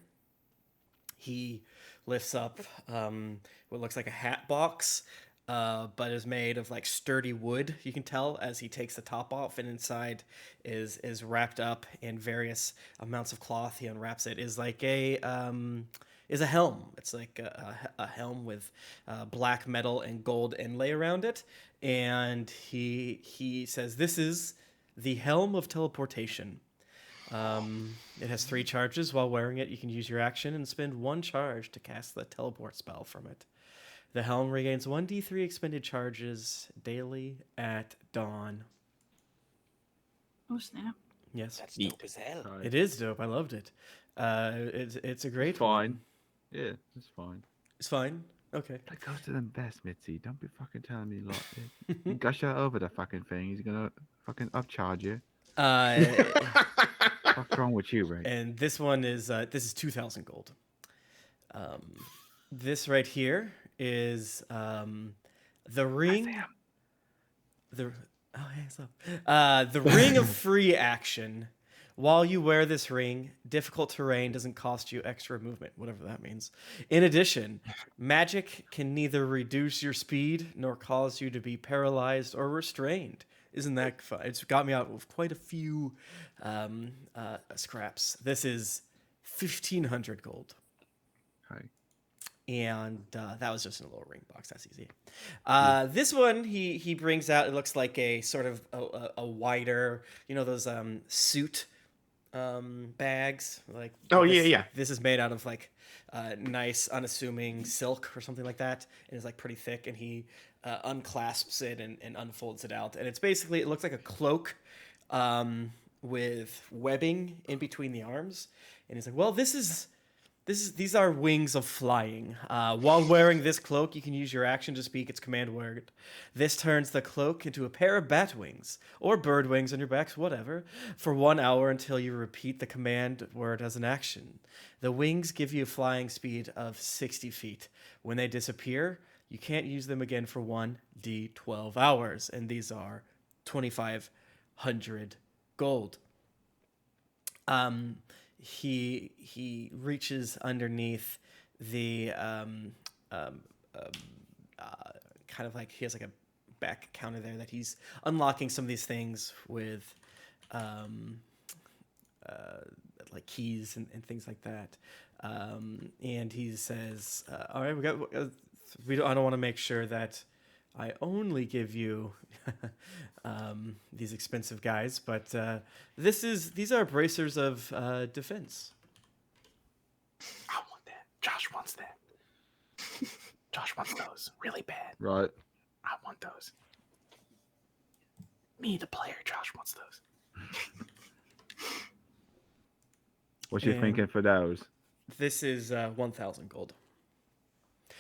he lifts up what looks like a hat box, but is made of like sturdy wood. You can tell as he takes the top off, and inside is wrapped up in various amounts of cloth. He unwraps it. Is like a helm. It's like a helm with black metal and gold inlay around it. And he says, "This is the helm of teleportation. It has 3 charges. While wearing it, you can use your action and spend 1 charge to cast the teleport spell from it. The helm regains 1d3 expended charges daily at dawn." Oh snap! Yes, That's dope as hell. it is dope. I loved it. It's a great Fine. one. Yeah, it's fine. It's fine. Okay. That goes to them best, Mitzi. Don't be fucking telling me like you gush out over the fucking thing. He's gonna fucking upcharge you. What's wrong with you, right? And this one is 2,000 gold. This right here is the ring. The ring of free action. While you wear this ring, difficult terrain doesn't cost you extra movement, whatever that means. In addition, magic can neither reduce your speed nor cause you to be paralyzed or restrained. Isn't that fun? It's got me out with quite a few scraps. This is 1,500 gold. Okay. And that was just in a little ring box. That's easy. This one he brings out. It looks like a sort of a wider, those suit bags. Like yeah. This is made out of like nice unassuming silk or something like that, and it's like pretty thick. And he unclasps it and unfolds it out, and it's basically, it looks like a cloak with webbing in between the arms. And he's like, "Well, this is These are wings of flying. While wearing this cloak, you can use your action to speak its command word. This turns the cloak into a pair of bat wings, or bird wings on your backs, whatever, for 1 hour until you repeat the command word as an action. The wings give you a flying speed of 60 feet. When they disappear, you can't use them again for 1d12 hours, and these are 2,500 gold. He reaches underneath the kind of like he has like a back counter there that he's unlocking some of these things with like keys and things like that. And he says, "All right, I don't want to make sure that I only give you these expensive guys, but these are bracers of defense." I want that. Josh wants that. Josh wants those really bad. Right. I want those. Me, the player. Josh wants those. What you And- thinking for those? This is 1,000 gold.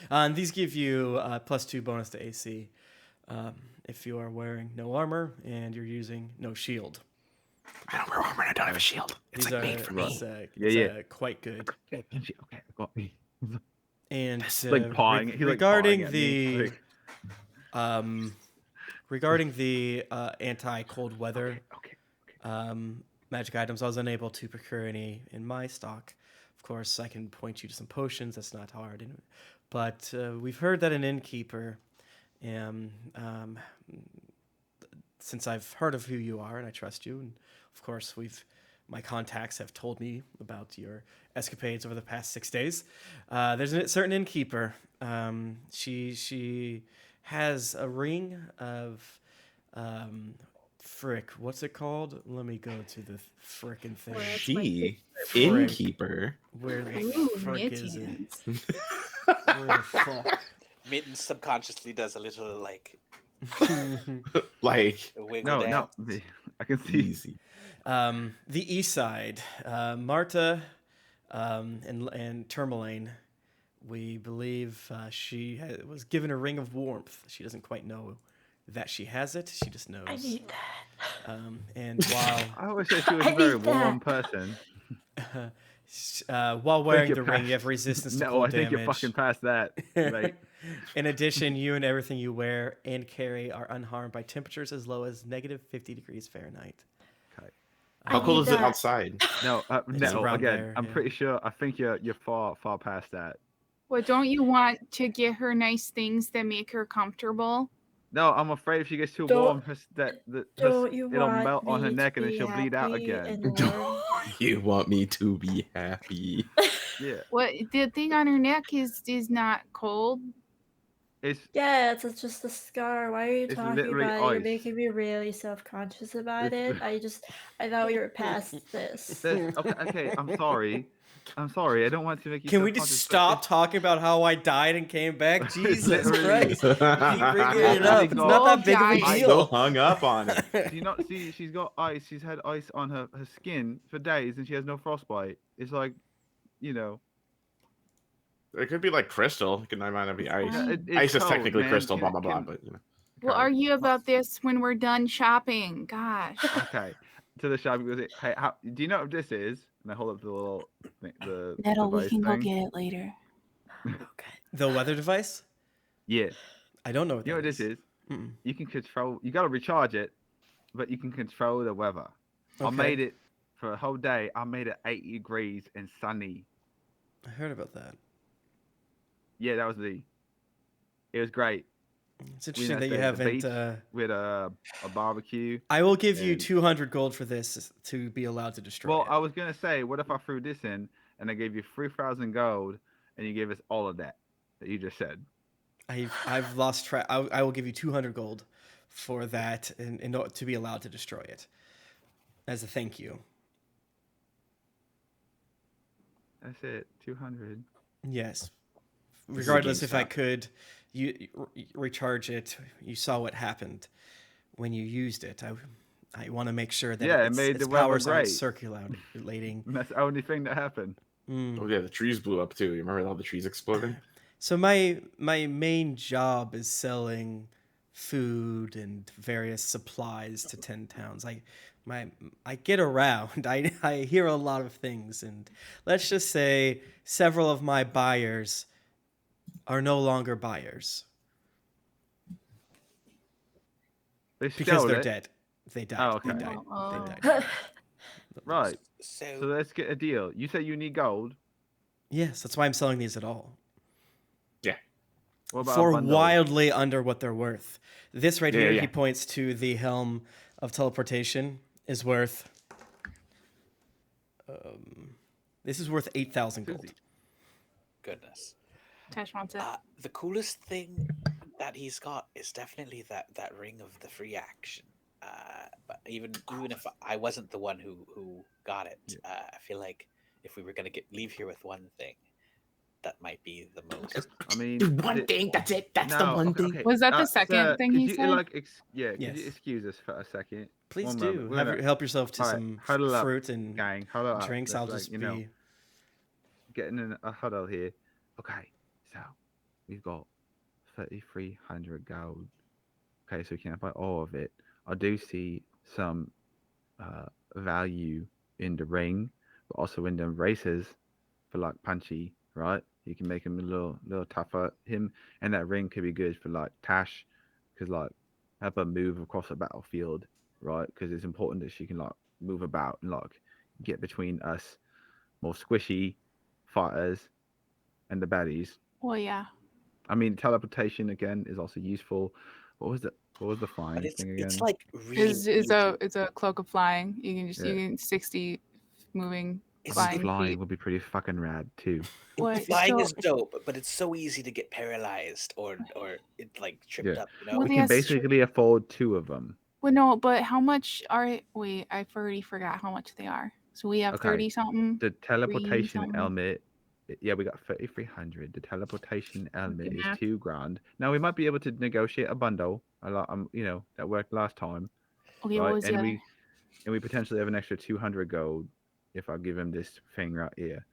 And these give you +2 bonus to AC if you are wearing no armor and you're using no shield. I don't wear armor and I don't have a shield. It's These like are made for me. quite good. Okay, got me. And Like pawing. He's like regarding pawing at the me, regarding the anti-cold weather okay. magic items, I was unable to procure any in my stock. Of course, I can point you to some potions. That's not hard. But we've heard that an innkeeper, since I've heard of who you are and I trust you, and of course my contacts have told me about your escapades over the past 6 days. There's a certain innkeeper. She has a ring of frick. What's it called? Let me go to the frickin' thing. Well, that's She, Frick. innkeeper. Where the Ooh, frick is it? mittens. Where the fuck? Mittens subconsciously does a little like Like, wiggle No, dance. I can see. easy. The east side, Marta and Tourmaline, we believe she was given a ring of warmth. She doesn't quite know that she has it. She just knows. I need that. And while I always say she was I a very need that. warm person. while wearing you're the ring, past- you have resistance to No, cold I think damage. you're fucking past that. Right. In addition, you and everything you wear and carry are unharmed by temperatures as low as -50 degrees Fahrenheit. How I cold need is it that. outside? No, It's no. around Again, there, I'm yeah. pretty sure. I think you're far past that. Well, don't you want to get her nice things that make her comfortable? No, I'm afraid if she gets too Don't- warm, Don't you it'll want melt on her me neck to and then be she'll bleed out happy again. and warm? You want me to be happy? Yeah, What the thing on her neck is not cold. it's Yeah, it's just a scar. Why are you It's talking literally about it? You're ice. making me really self-conscious about It's- it. I thought you were past this. okay. I'm sorry. I don't want to make you. Can we just self-conscious, but stop talking about how I died and came back? Jesus Literally. Christ. Keep bringing it literally up. It's got- not that big of a I Still deal. hung up on it. Do you not see? She's got ice. She's had ice on her skin for days, and she has no frostbite. It's like, you know, It could be like crystal. It might not be ice. Yeah, it's Ice is cold, technically man. crystal, blah Can- blah blah. can- But you know. We'll Okay. argue about this when we're done shopping. Gosh. Okay. To the shop, goes, hey, do you know what this is? And I hold up the little thing, the Nettle, we device can go thing. get it later. Okay. The weather device? Yeah. I don't know what You know that what this is? Mm-mm. You can control. You got to recharge it, but you can control the weather. I Okay. made it for a whole day. I made it 80 degrees and sunny. I heard about that. Yeah, that was It was great. It's We interesting had that you the haven't. beach with a barbecue. I will give you and- 200 gold for this to be allowed to destroy Well, it. I was gonna say, what if I threw this in and I gave you 3,000 gold and you gave us all of that you just said? I've lost track. I will give you 200 gold for that in order to be allowed to destroy it as a thank you. That's it. 200. Yes. This is a Regardless if I GameStop. could recharge it, you saw what happened when you used it. I want to make sure that Yeah, it made its the weather powers aren't great. circulating. And that's the only thing that happened. Oh yeah, the trees blew up too. You remember all the trees exploding? So my main job is selling food and various supplies to 10 towns. I get around. I hear a lot of things, and let's just say several of my buyers are no longer buyers They because stole they're it. dead. They died. Oh, okay. They died. Oh. They died. Right. So, So let's get a deal. You say you need gold. Yes, that's why I'm selling these at all. Yeah. What about a For bundle? wildly under what they're worth. This right Yeah, here, yeah. he points to the helm of teleportation, is worth. This is worth 8,000 gold. goodness. Tash wants it. The coolest thing that he's got is definitely that ring of the free action. But even if I wasn't the one who got it, I feel like if we were gonna leave here with one thing, that might be the most. I mean, One thing. That's it. That's the one thing. Okay. Was that the second sir, thing could he you, said? Like, could Yes. you excuse us for a second? Please One do. moment. We're gonna- Help yourself to All right, some huddle up, fruit and gang. Huddle up. drinks. Let's, I'll like, just you be. know, getting in a huddle here. Okay, so we've got 3,300 gold. Okay, so we can't buy all of it. I do see some value in the ring, but also in the races for like Punchy, right? You can make him a little tougher. Him and that ring could be good for like Tash, because like help her move across the battlefield, right? Because it's important that she can like move about and like get between us more squishy fighters and the baddies. Well, yeah. I mean, teleportation again is also useful. What was the flying But thing again? it's like really It's easy. a cloak of flying. You can just Yeah. you can 60 moving It's flying flying feet. would be pretty fucking rad too. What? Flying is So- dope, but it's so easy to get paralyzed or it like tripped Yeah. up. You know, Well, We yeah, can that's true. basically afford 2 of them. Well, no, but how much are? Wait, I've already forgot how much they are. So we have Okay. 30 something. The teleportation something. helmet, yeah, we got 3,300. The teleportation helmet is Yeah. $2,000. Now we might be able to negotiate a bundle. A lot, you know, that worked last time, Okay, right? what was the and other? we potentially have an extra 200 gold if I give him this thing right here.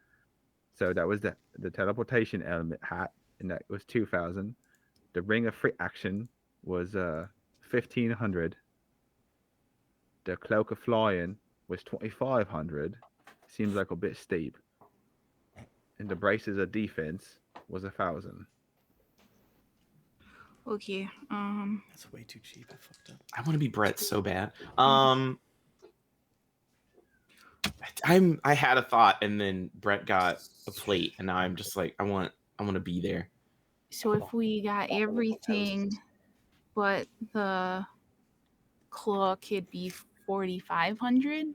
So that was the teleportation element hat, and that was 2,000. The ring of free action was 1,500. The cloak of flying was 2,500. Seems like a bit steep. And the braces of defense was 1,000. Okay. That's way too cheap. I fucked up. I want to be Brett so bad. I had a thought, and then Brett got a plate, and now I'm just like, I want to be there. So if we got everything, but the cloak, it'd be 4,500.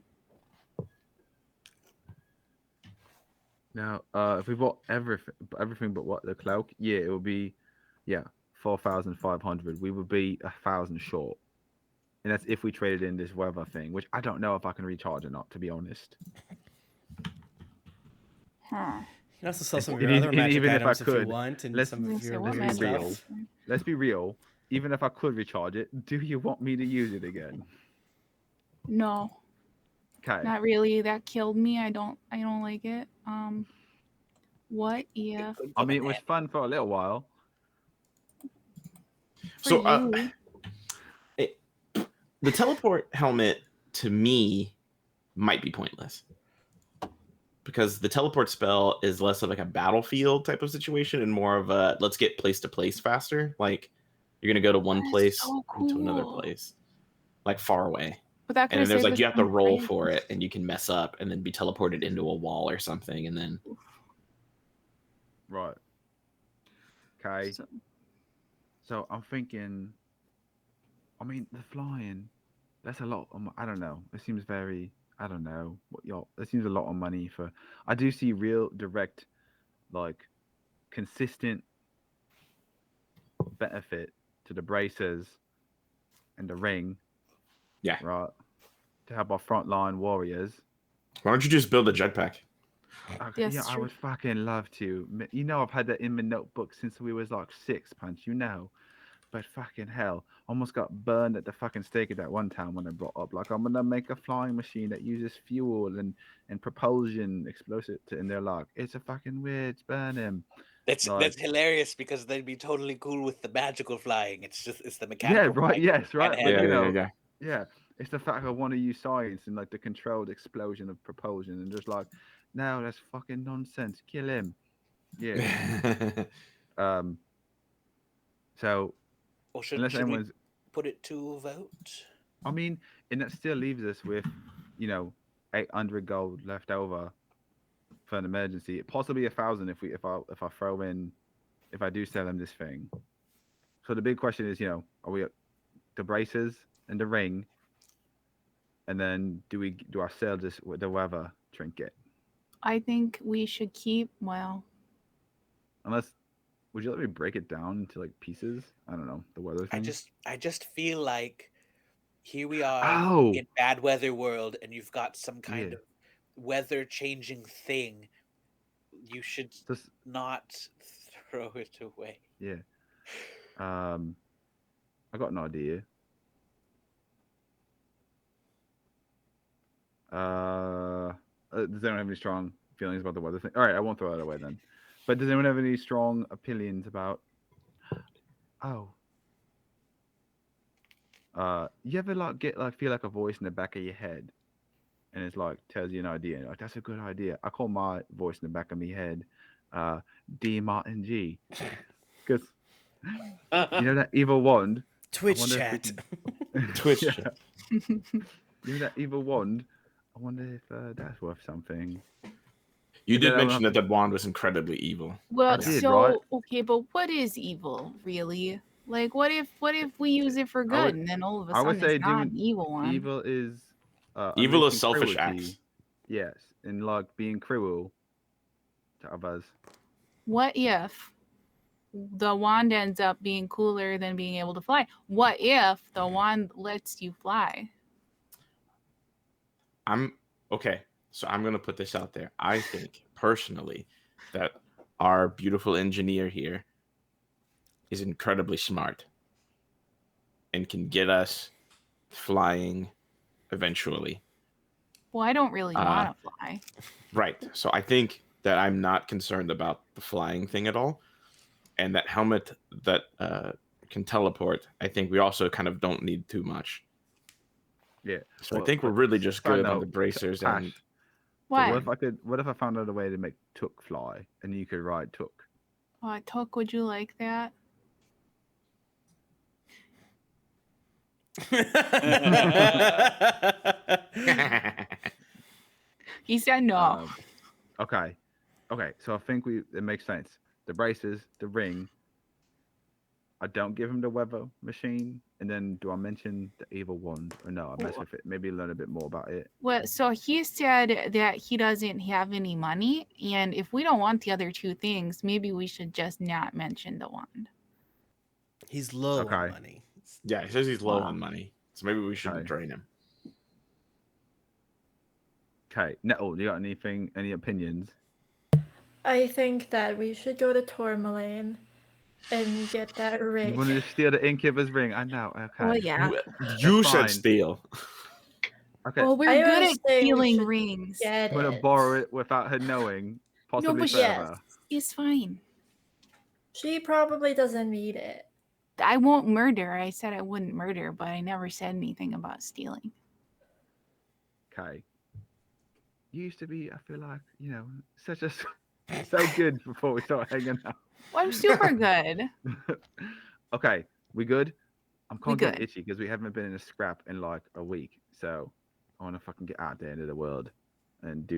Now, if we bought everything but what the cloak, yeah, it would be, 4,500. We would be 1,000 short, and that's if we traded in this weather thing, which I don't know if I can recharge or not, to be honest. Huh. You can also sell some of And your other and magic even if I items if you could, want, and let's- some I was of gonna say, your what let's weird be magic real. stuff. item? Let's be real. Even if I could recharge it, do you want me to use it again? No, Okay. not really. That killed me. I don't like it. What if I mean, it was fun for a little while. for So you? the teleport helmet to me might be pointless, because the teleport spell is less of like a battlefield type of situation and more of a let's get place to place faster. Like you're gonna go to one That is place so to another cool. place, like far away. But that And then there's could've like saved you us have to some roll time. for it, and you can mess up and then be teleported into a wall or something, and then Right. Okay. So- So I'm thinking, I mean, the flying, that's a lot. I don't know. It seems very, I don't know. That seems a lot of money for. I do see real direct, like, consistent benefit to the braces and the ring. Yeah. Right. To help our frontline warriors. why don't you just build a jetpack? Yes, Yeah, I true. would fucking love to. You know, I've had that in my notebook since we was like 6, Punch. You know. but fucking hell, almost got burned at the fucking stake at that one time when I brought up like I'm gonna make a flying machine that uses fuel and propulsion explosive and they're like, it's a fucking witch, burn him. That's Like, hilarious because they'd be totally cool with the magical flying. It's the yeah, mechanical. right, flying yes, that right. kinda But, had you it. know, yeah, it's the fact I want to use science and like the controlled explosion of propulsion and just like, no, that's fucking nonsense. Kill him. Yeah. So Or should unless we anyone's, put it to a vote? I mean, and that still leaves us with, 800 gold left over for an emergency, possibly 1,000 if I throw in, if I do sell him this thing. So the big question is, are we at the braces and the ring, and then do I sell this with the weather trinket? I think we should keep. Well, Unless, would you let me break it down into like pieces? I don't know, the weather thing. I just feel like here we are Oh, in bad weather world, and you've got some kind yeah. of weather changing thing. You should Just, not throw it away. yeah. I got an idea. Does anyone have any strong feelings about the weather thing? All right, I won't throw that away then. But does anyone have any strong opinions about? Oh, you ever feel like a voice in the back of your head, and it's like tells you an idea. Like, that's a good idea. I call my voice in the back of my head, D Martin G, because that evil wand. Twitch wonder if we chat. Twitch. Yeah. That evil wand. I wonder if that's worth something. You But then did I don't mention have that the wand was incredibly evil. well, did, so right? okay, but what is evil really? Like, what if we use it for good, would- and then all of a I would sudden say it's not doing an evil one? Evil is Evil is unleashing selfish cruelty. acts. Yes, and like being cruel to others. What if the wand ends up being cooler than being able to fly? What if the wand lets you fly? Okay, so I'm gonna put this out there. I think personally that our beautiful engineer here is incredibly smart and can get us flying eventually. Well, I don't really want to fly. Right. So I think that I'm not concerned about the flying thing at all. And that helmet that can teleport, I think we also kind of don't need too much. Yeah. So Well, I think we're but really just side good on note, the bracers Tash, and What? What if I found out a way to make Took fly and you could ride Took? Took, would you like that? He said no. Okay. So I think it makes sense. The braces, the ring. I don't give him the weather machine, and then do I mention the evil wand or no? I mess with it. Maybe learn a bit more about it. Well, so he said that he doesn't have any money, and if we don't want the other two things, maybe we should just not mention the wand. He's low Okay. on money. yeah, he says he's low Wow. on money. So maybe we shouldn't Okay. drain him. Okay, Nettle, do you got any opinions? I think that we should go to Tourmaline and get that You ring. wanted to steal the innkeeper's ring? I know. Okay. Oh yeah. You fine. said steal. Okay. Well, we're I good was at saying we stealing should rings. Get I'm gonna it. borrow it without her knowing, possibly but forever. It's fine. She probably doesn't need it. I won't murder. I said I wouldn't murder, but I never said anything about stealing. Okay. You used to be, I feel like, such a so good before we start hanging out. Well, I'm super good. Okay, we good? I'm kind of We getting good. itchy because we haven't been in a scrap in like a week. So I want to fucking get out there into the world and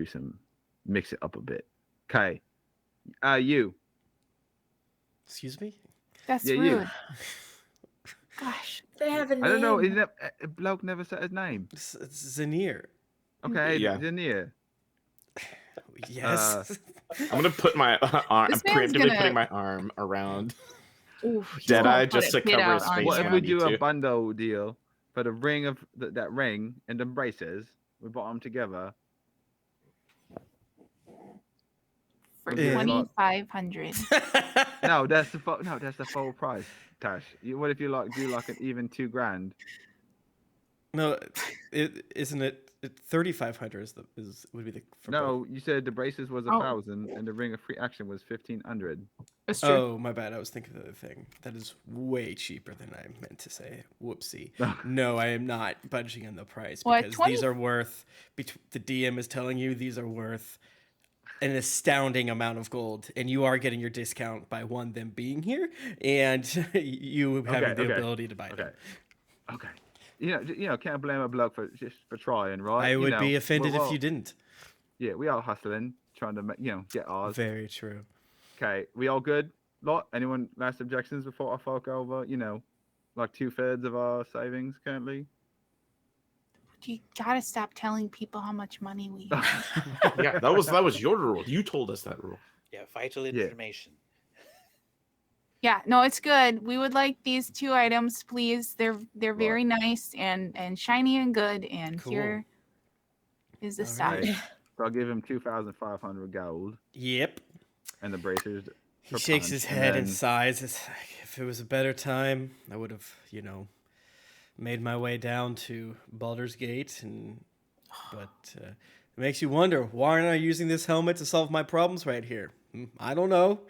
mix it up a bit. Okay. You. Excuse me? That's Yeah, you. rude. Gosh. They have a name. I don't know. A bloke never said his name. It's Zanir. Okay, Yeah. Zanir. Yes. I'm gonna put my arm. I'm This man's preemptively gonna- putting my arm around Oof, he's Deadeye gonna put just a to hit cover out his on face. What you. if when we I need do a to. bundle deal for the ring of that ring and the braces? We bought them together. for Yeah. 2,500. No, that's the full price, Tash. What if you do like an even $2,000? No, isn't it 3,500 would be the for both? No, you said the braces was Oh. 1,000 and the ring of free action was 1,500. That's true. Oh, my bad. I was thinking of the other thing. That is way cheaper than I meant to say. Whoopsie. No, I am not budging on the price What, because 20? these are worth. The DM is telling you these are worth an astounding amount of gold, and you are getting your discount by them being here, and you having the ability to buy them. Okay. Can't blame a bloke for trying, right? I would be offended if you didn't. Yeah, we are hustling, trying to get ours. Very true. Okay, we all good? Lot? Anyone last objections before I fork over? Like 2/3 of our savings currently. You gotta stop telling people how much money we have. Yeah, that was your rule. You told us that rule. Yeah, vital information. Yeah, no, it's good. We would like these 2 items, please. They're very nice and shiny and good. And Cool. here is the All stock. right. So I'll give him 2,500 gold Yep. and the bracers. He shakes his head and sighs. It's like, if it was a better time, I would have, made my way down to Baldur's Gate, but it makes you wonder, why aren't I using this helmet to solve my problems right here? I don't know.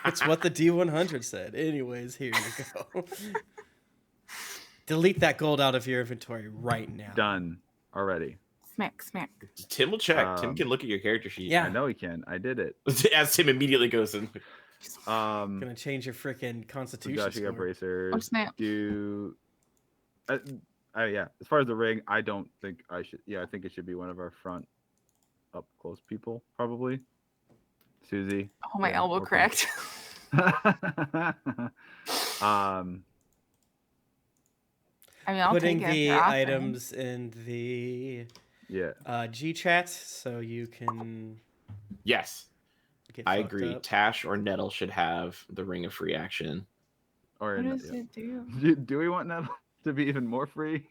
It's what the D100 said. Anyways, here you go. Delete that gold out of your inventory right now. Done already. Smack, smack. Tim will check. Tim can look at your character sheet. Yeah. I know he can. I did it. As Tim immediately goes in. Gonna change your freaking constitution Josh, you got score. bracers. Oh, snap. Yeah. As far as the ring, I don't think I should. Yeah, I think it should be one of our front up close people, probably. Susie. Oh, my elbow okay. cracked. I mean, I'll Putting take it the for offering. items in the G chat so you can Yes, get I fucked agree. up. Tash or Nettle should have the ring of free action. Or What does it do? do we want Nettle to be even more free?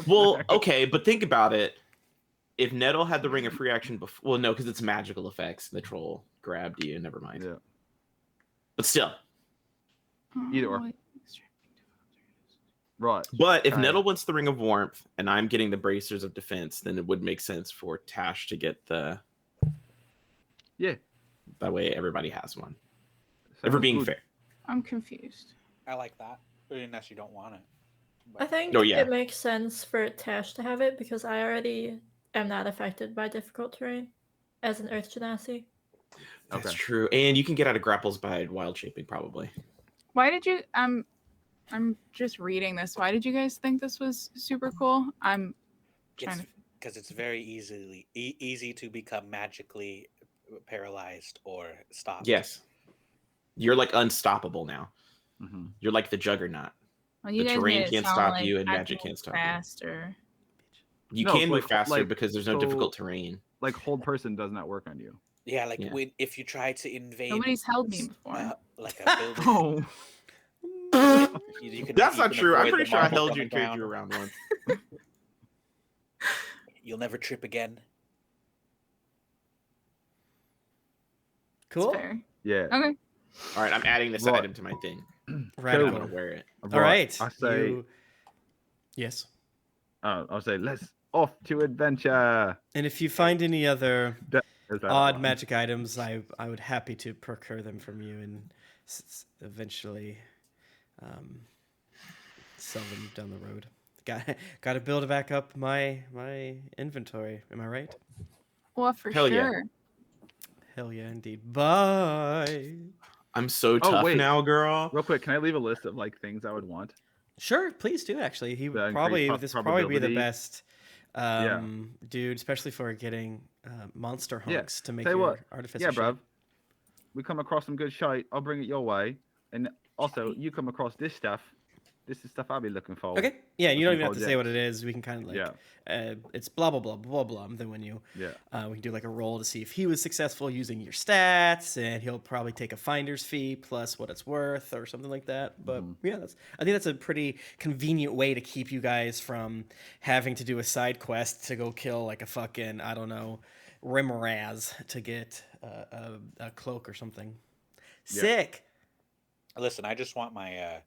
Well, okay, but think about it. If Nettle had the ring of free action before, well, no, because it's magical effects. The troll grabbed you. Never mind. Yeah. But still. Either or. Right. But if Okay. Nettle wants the ring of warmth and I'm getting the bracers of defense, then it would make sense for Tash to get the. Yeah. That way everybody has one. If Sounds we're being good. fair. I'm confused. I like that, unless you don't want it. I think Oh, yeah. it makes sense for Tash to have it because I already am not affected by difficult terrain as an Earth Genasi. That's Okay. true. And you can get out of grapples by wild shaping, probably. Why did you? I'm just reading this. Why did you guys think this was super cool? I'm trying to. Because it's very easy to become magically paralyzed or stopped. Yes. You're like unstoppable now. Mhm. You're like the juggernaut. Well, you The guys terrain made it can't sound stop like you and I magic can can't stop you. faster. You No, can so move like- faster like, because there's no so- difficult terrain. Like hold person does not work on you. Yeah, like Yeah. if you try to invade. Nobody's held me before. Like a building. Oh. you can, That's you not can true. I'm avoid pretty the sure I marble held you coming and carried you down. around once. You'll never trip again. Cool. It's fair. Yeah. Okay. All right, I'm adding this Right. item to my thing. I'm Radical. gonna wear it. All right. I say. you- Yes. I'll say let's off to adventure. And if you find any other Is that odd one? magic items, I would happy to procure them from you and eventually sell them down the road. Got to build back up my inventory. Am I right? Well, for Hell yeah. sure. Hell yeah, indeed. Bye. I'm so tough wait. now, girl. Real quick, can I leave a list of like things I would want? Sure, please do. Actually, he would The probably increased this would probably be the probability. best dude, especially for getting monster Yeah. hunks to make Tell you your what. artificer. Yeah, shit. bruv. We come across some good shite. I'll bring it your way. And also, you come across this stuff. This is stuff I'll be looking for. Okay. Yeah, you With don't some even have to say what projects. it is. We can kind of like, Yeah. it's blah blah blah blah blah. And then when you, Yeah. we can do like a roll to see if he was successful using your stats, and he'll probably take a finder's fee plus what it's worth or something like that. But yeah, I think that's a pretty convenient way to keep you guys from having to do a side quest to go kill like a fucking, I don't know, Rimraz to get a cloak or something. Yeah. Sick. Listen, I just want my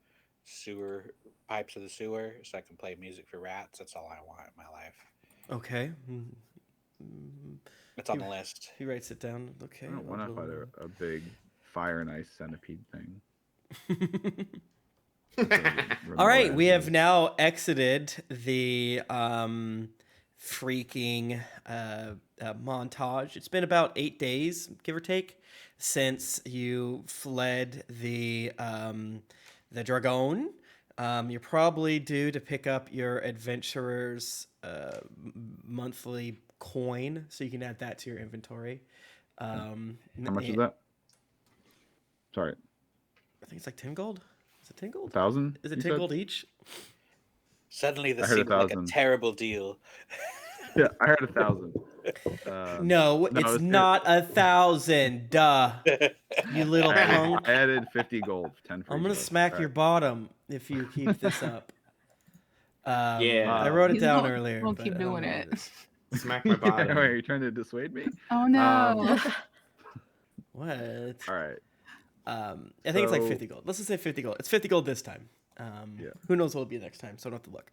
sewer pipes of the sewer so I can play music for rats. That's all I want in my life. Okay. It's on the list. He writes it down. Okay. Why not fight a big fire and ice centipede thing? All right, we have now exited the freaking montage. It's been about 8 days, give or take, since you fled the dragon. You're probably due to pick up your adventurer's monthly coin, so you can add that to your inventory. How much is that? Sorry. I think it's like 10 gold. Is it 10 gold? 1,000? Is it 10 gold each? Suddenly, this I heard seemed like a 1,000. terrible deal. Yeah, I heard 1,000. No, it's not 1,000. Duh. You little punk. I added 50 gold. 10 free I'm gonna gold. smack All your right. bottom if you keep this up. Yeah. I wrote it You down won't- earlier. won't but keep I don't doing know it. what is. Smack my Yeah, bottom. wait, are you trying to dissuade me? Oh no. What? All right. I think it's like So- 50 gold. Let's just say 50 gold. It's 50 gold this time. Yeah. Who knows what it'll be next time, so I don't have to look.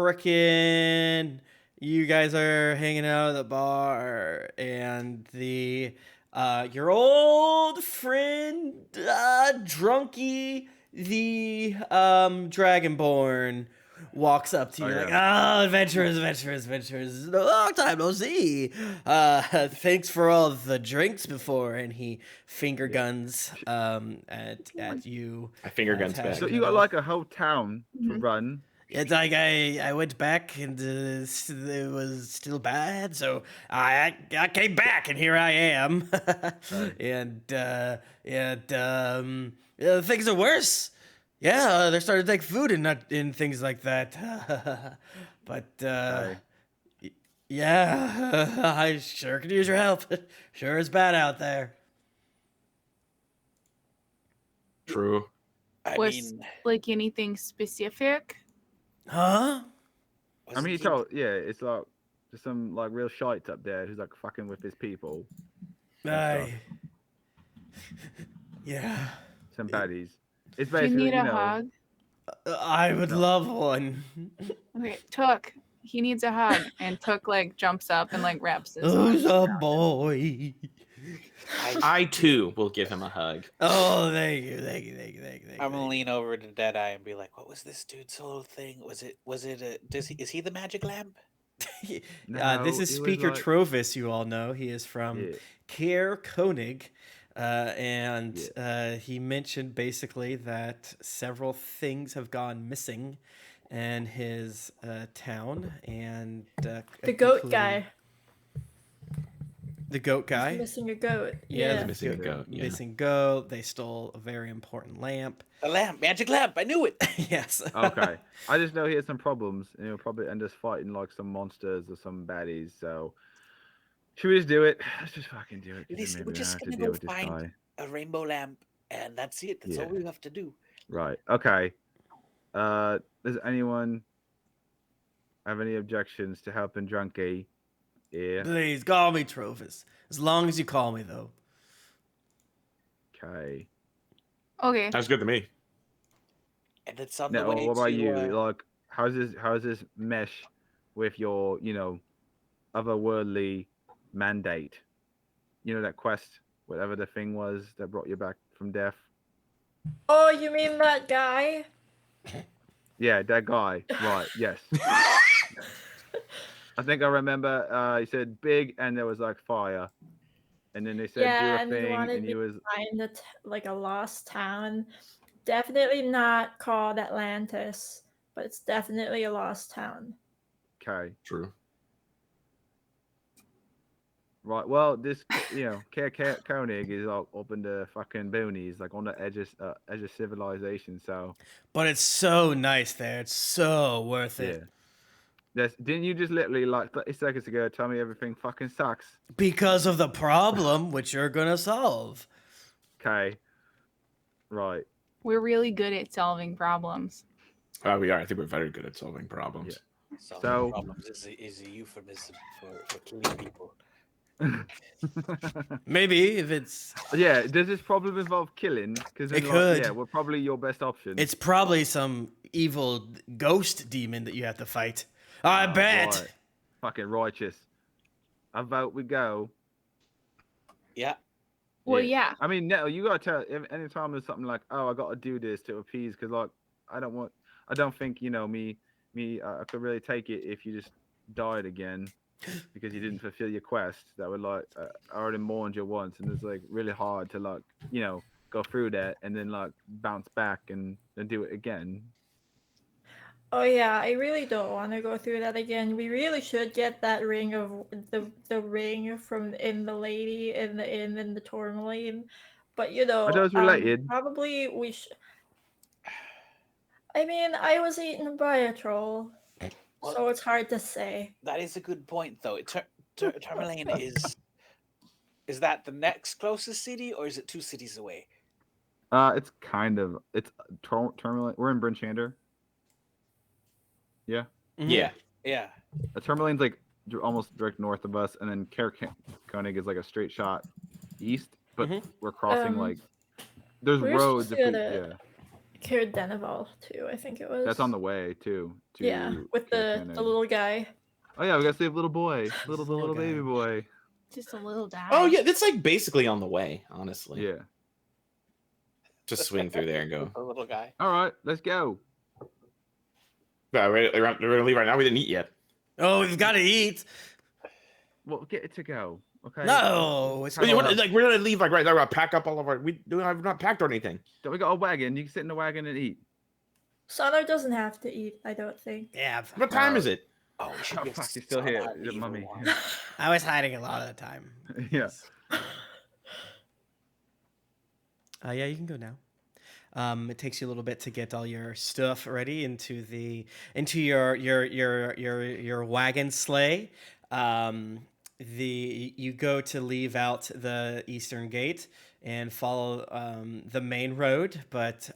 Frickin' you guys are hanging out at the bar, and the your old friend Drunky the Dragonborn walks up to you like, adventurers, long time no see. Thanks for all the drinks before, and he finger guns at you. I finger guns Tag. back. So you got like a whole town to run. It's like I went back and it was still bad, so I came back and here I am, and things are worse. Yeah, they're starting to take food and not in things like that. But yeah, I sure could use your help. Sure is bad out there. True. I Was mean, like anything specific? Huh? I mean, it's like there's some like real shite up there who's like fucking with his people. Yeah. Some baddies. It's Do you basically need a hug? I would love one. Okay, Took. He needs a hug, and Took like jumps up and like wraps his Who's arms a around boy? I too will give him a hug. Oh, thank you. I'm gonna lean over to Deadeye and be like, "What was this dude's whole thing? Was it is he the magic lamp?" No, this is it was Speaker like- Trovis, you all know. He is from Yeah. Kier Koenig. And he mentioned basically that several things have gone missing in his town. And The goat including- guy. The goat guy? Missing a goat. Yeah, Yeah. the Missing a goat, yeah. Missing goat. They stole a very important lamp. A lamp, magic lamp. I knew it. Yes. Okay. I just know he had some problems, and he'll probably end us fighting like some monsters or some baddies. So, should we just do it? Let's just fucking do it. 'cause Listen, then we're maybe we just don't have to gonna deal go with this find guy. a rainbow lamp, and that's it. That's all Yeah. we have to do. Right. Okay. Does anyone have any objections to helping Drunky? Yeah. Please call me Trovis. As long as you call me, though. Okay. Okay. Sounds good to me. And it's on Now, the way what about to, you? Like, how's this mesh with your, otherworldly mandate? You know, that quest, whatever the thing was that brought you back from death. Oh, you mean that guy? Yeah, that guy. Right. Yes. I think I remember. He said big, and there was like fire, and then they said Yeah, do a and he thing, wanted and he me was Find like a lost town. Definitely not called Atlantis, but it's definitely a lost town. okay. True. Right. Well, this Koenig is like up in the fucking boonies, like on the edge of civilization. So But it's so nice there. It's so worth yeah. it. Didn't you just literally like 30 seconds ago tell me everything fucking sucks? Because of the problem which you're going to solve. Okay. Right. We're really good at solving problems. We are. I think we're very good at solving problems. So- problems is a euphemism for killing people. Maybe if it's Yeah, does this problem involve killing? Because It could. Yeah, we're probably your best option. it's probably some evil ghost demon that you have to fight. I bet. Right. Fucking righteous. I vote we go. Yeah. Well, yeah. I mean, no, you gotta tell. If anytime there's something like, oh, I gotta do this to appease, because like, I don't think me, I could really take it if you just died again because you didn't fulfill your quest. That would like, I already mourned you once, and it's like really hard to like, go through that and then like bounce back and then do it again. Oh yeah, I really don't want to go through that again. We really should get that ring of the ring from in the lady in the inn in the tourmaline. But Are those related? probably we should. I mean, I was eaten by a troll, Well- so it's hard to say. That is a good point, though. Tourmaline is that the next closest city, or is it 2 cities away? It's Tourmaline. We're in Brinchander. Yeah. Mhm. Yeah. Yeah. Tourmaline's like almost direct north of us, and then Koenig is like a straight shot east, but Mhm. we're crossing Um, like there's we're roads. supposed to Yeah, Cure Denival too, I think it was. that's on the way too. Yeah, with the Koenig. little guy. Oh yeah, we gotta save little boy, the Little little guy. baby boy. Just a little guy. Oh yeah, that's like basically on the way, honestly. Yeah. Just swing through there and go. The little guy. All right, let's go. We're gonna leave right now. We didn't eat yet. Oh, we've got to eat. Well, get it to go. Okay. No, it's We're not. gonna leave like right now. We're gonna pack up all of our. We have not packed or anything. Don't we got a wagon? You can sit in the wagon and eat. Sano doesn't have to eat, I don't think. Yeah, What time is it? Oh, we should Oh, give fuck, he's still Sana here. an Is it evil mummy? one. I was hiding a lot of the time. Yeah. Yeah, you can go now. It takes you a little bit to get all your stuff ready into your wagon sleigh. You go to leave out the eastern gate and follow the main road, but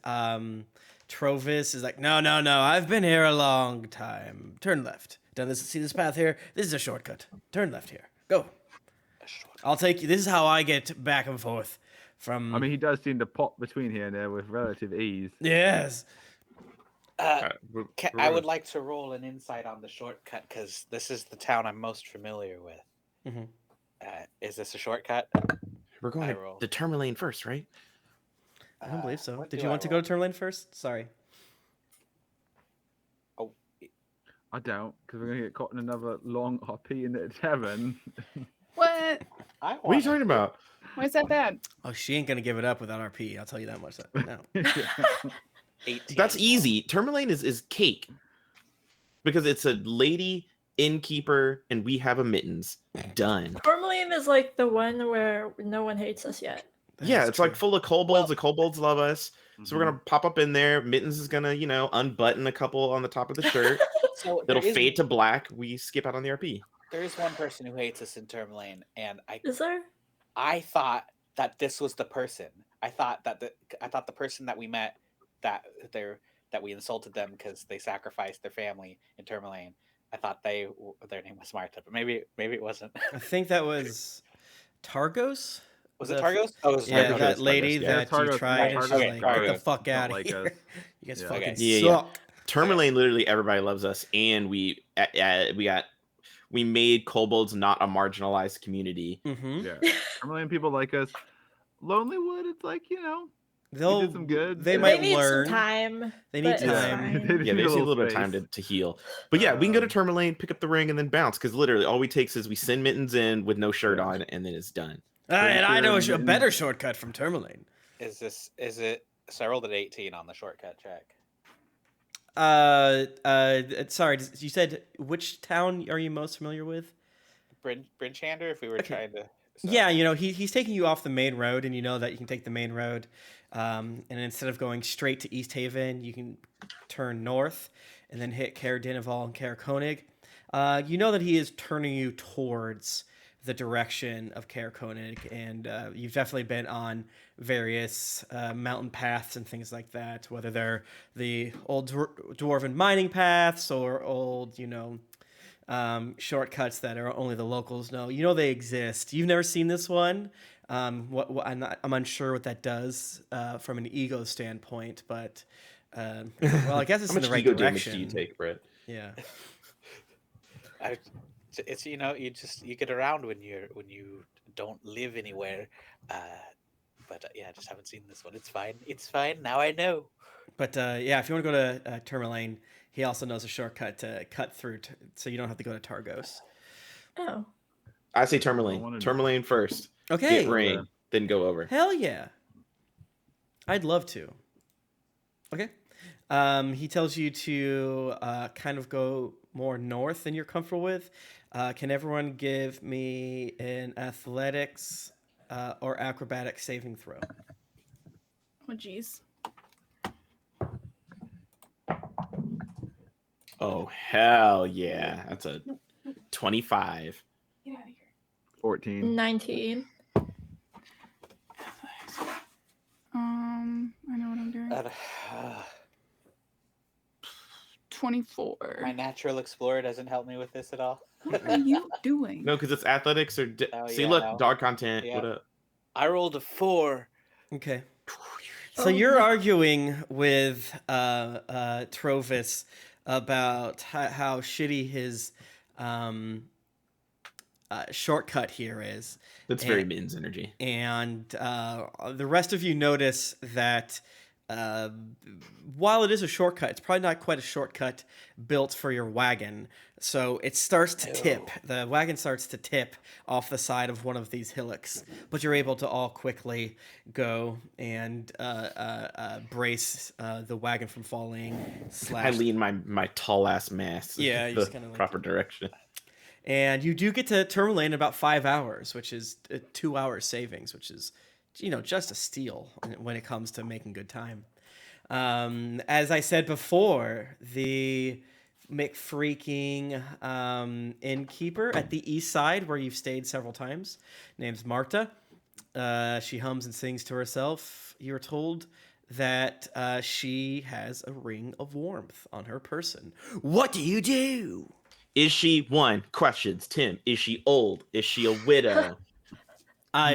Trovis is like, no, I've been here a long time. Turn left. See this path here? This is a shortcut. Turn left here. Go. I'll take you. This is how I get back and forth from. I mean, he does seem to pop between here and there with relative ease. Yes. I would like to roll an insight on the shortcut because this is the town I'm most familiar with. Mhm. Is this a shortcut? We're going I to roll. the Tourmaline first, right? I don't believe so. What Did do you I want to roll? go to Tourmaline first? Sorry. I don't, because we're gonna get caught in another long RP in the tavern. What? I What are you wanna- talking about? Why is that bad? Oh, she ain't gonna give it up without RP. I'll tell you that much. No. 18. That's easy. Tourmaline is cake because it's a lady innkeeper and we have a mittens. Done. Tourmaline is like the one where no one hates us yet. Yeah, That's it's like true. full of kobolds. The kobolds love us. So we're Mhm. gonna pop up in there. Mittens is gonna, unbutton a couple on the top of the shirt. So It'll there is- fade to black. We skip out on the RP. There is one person who hates us in Tourmaline, and Is there? I thought that this was the person. I thought the person that we met that we insulted them because they sacrificed their family in Tourmaline. I thought their name was Marta, but maybe it wasn't. I think that was Targos. Was it The- Targos? Oh, it was Yeah, Targos. that Targos, lady yeah. that you Targos, tried, and Targos, she's okay, like, "Get the Targos fuck don't out of like here! us. You guys Yeah. fucking Okay. Yeah. suck." Tourmaline, literally everybody loves us, and we made kobolds not a marginalized community. Mm-hmm. Yeah. Tourmaline people like us. Lonelywood, it's like, They'll did some good. They They might need learn. some time. They need but it's time. fine. Yeah, they just need a little bit of time space. to heal. But yeah, we can go to Um, Tourmaline, pick up the ring, and then bounce. Because literally, all we takes is we send mittens in with no shirt Yeah. on, and then it's done. And I know sure a better shortcut from Tourmaline. Is it? So I rolled an 18 on the shortcut check. Sorry, you said which town are you most familiar with? Brinchander, if we were Okay. trying to. Yeah, he's taking you off the main road, and you know that you can take the main road. And instead of going straight to East Haven, you can turn north and then hit Caer Dineval and Caer Koenig. You know that he is turning you towards the direction of Caer Konig, and you've definitely been on various mountain paths and things like that, whether they're the old dwarven mining paths or old, shortcuts that are only the locals know. You know they exist. You've never seen this one. What I'm unsure what that does from an ego standpoint, but well, I guess it's How in much the right ego direction. damage do you take, Brett? Yeah. It's you get around when you don't live anywhere, but yeah, I just haven't seen this one. It's fine. Now I know. But yeah, if you want to go to Tourmaline, he also knows a shortcut to cut through, so you don't have to go to Targos. Oh. I say I Tourmaline. wanna do- Tourmaline first. Okay. Get rain, then go over. Hell yeah. I'd love to. Okay. He tells you to kind of go more north than you're comfortable with. Can everyone give me an athletics or acrobatic saving throw? Oh, jeez. Oh, hell yeah. That's a 25. Get out of here. 14. 19. I know what I'm doing. 24. My natural explorer doesn't help me with this at all. What are you doing? No, because it's athletics or... Oh, See, yeah, look, no. dog content. Yeah. What up? I rolled a 4. Okay. Oh, So you're no. arguing with Trovis about how shitty his shortcut here is. That's very Mittens energy. And the rest of you notice that while it is a shortcut, it's probably not quite a shortcut built for your wagon. So it starts to tip. The wagon starts to tip off the side of one of these hillocks. But you're able to all quickly go and brace the wagon from falling. I lean my tall ass mass Yeah, you the just kinda lean proper direction. And you do get to Tourmaline in about 5 hours, which is 2 hours savings, which is, just a steal when it comes to making good time. As I said before, the McFreaking innkeeper at the east side, where you've stayed several times, name's Marta. She hums and sings to herself. You're told that she has a ring of warmth on her person. What do you do? Is she, one, questions, Tim, is she old? Is she a widow?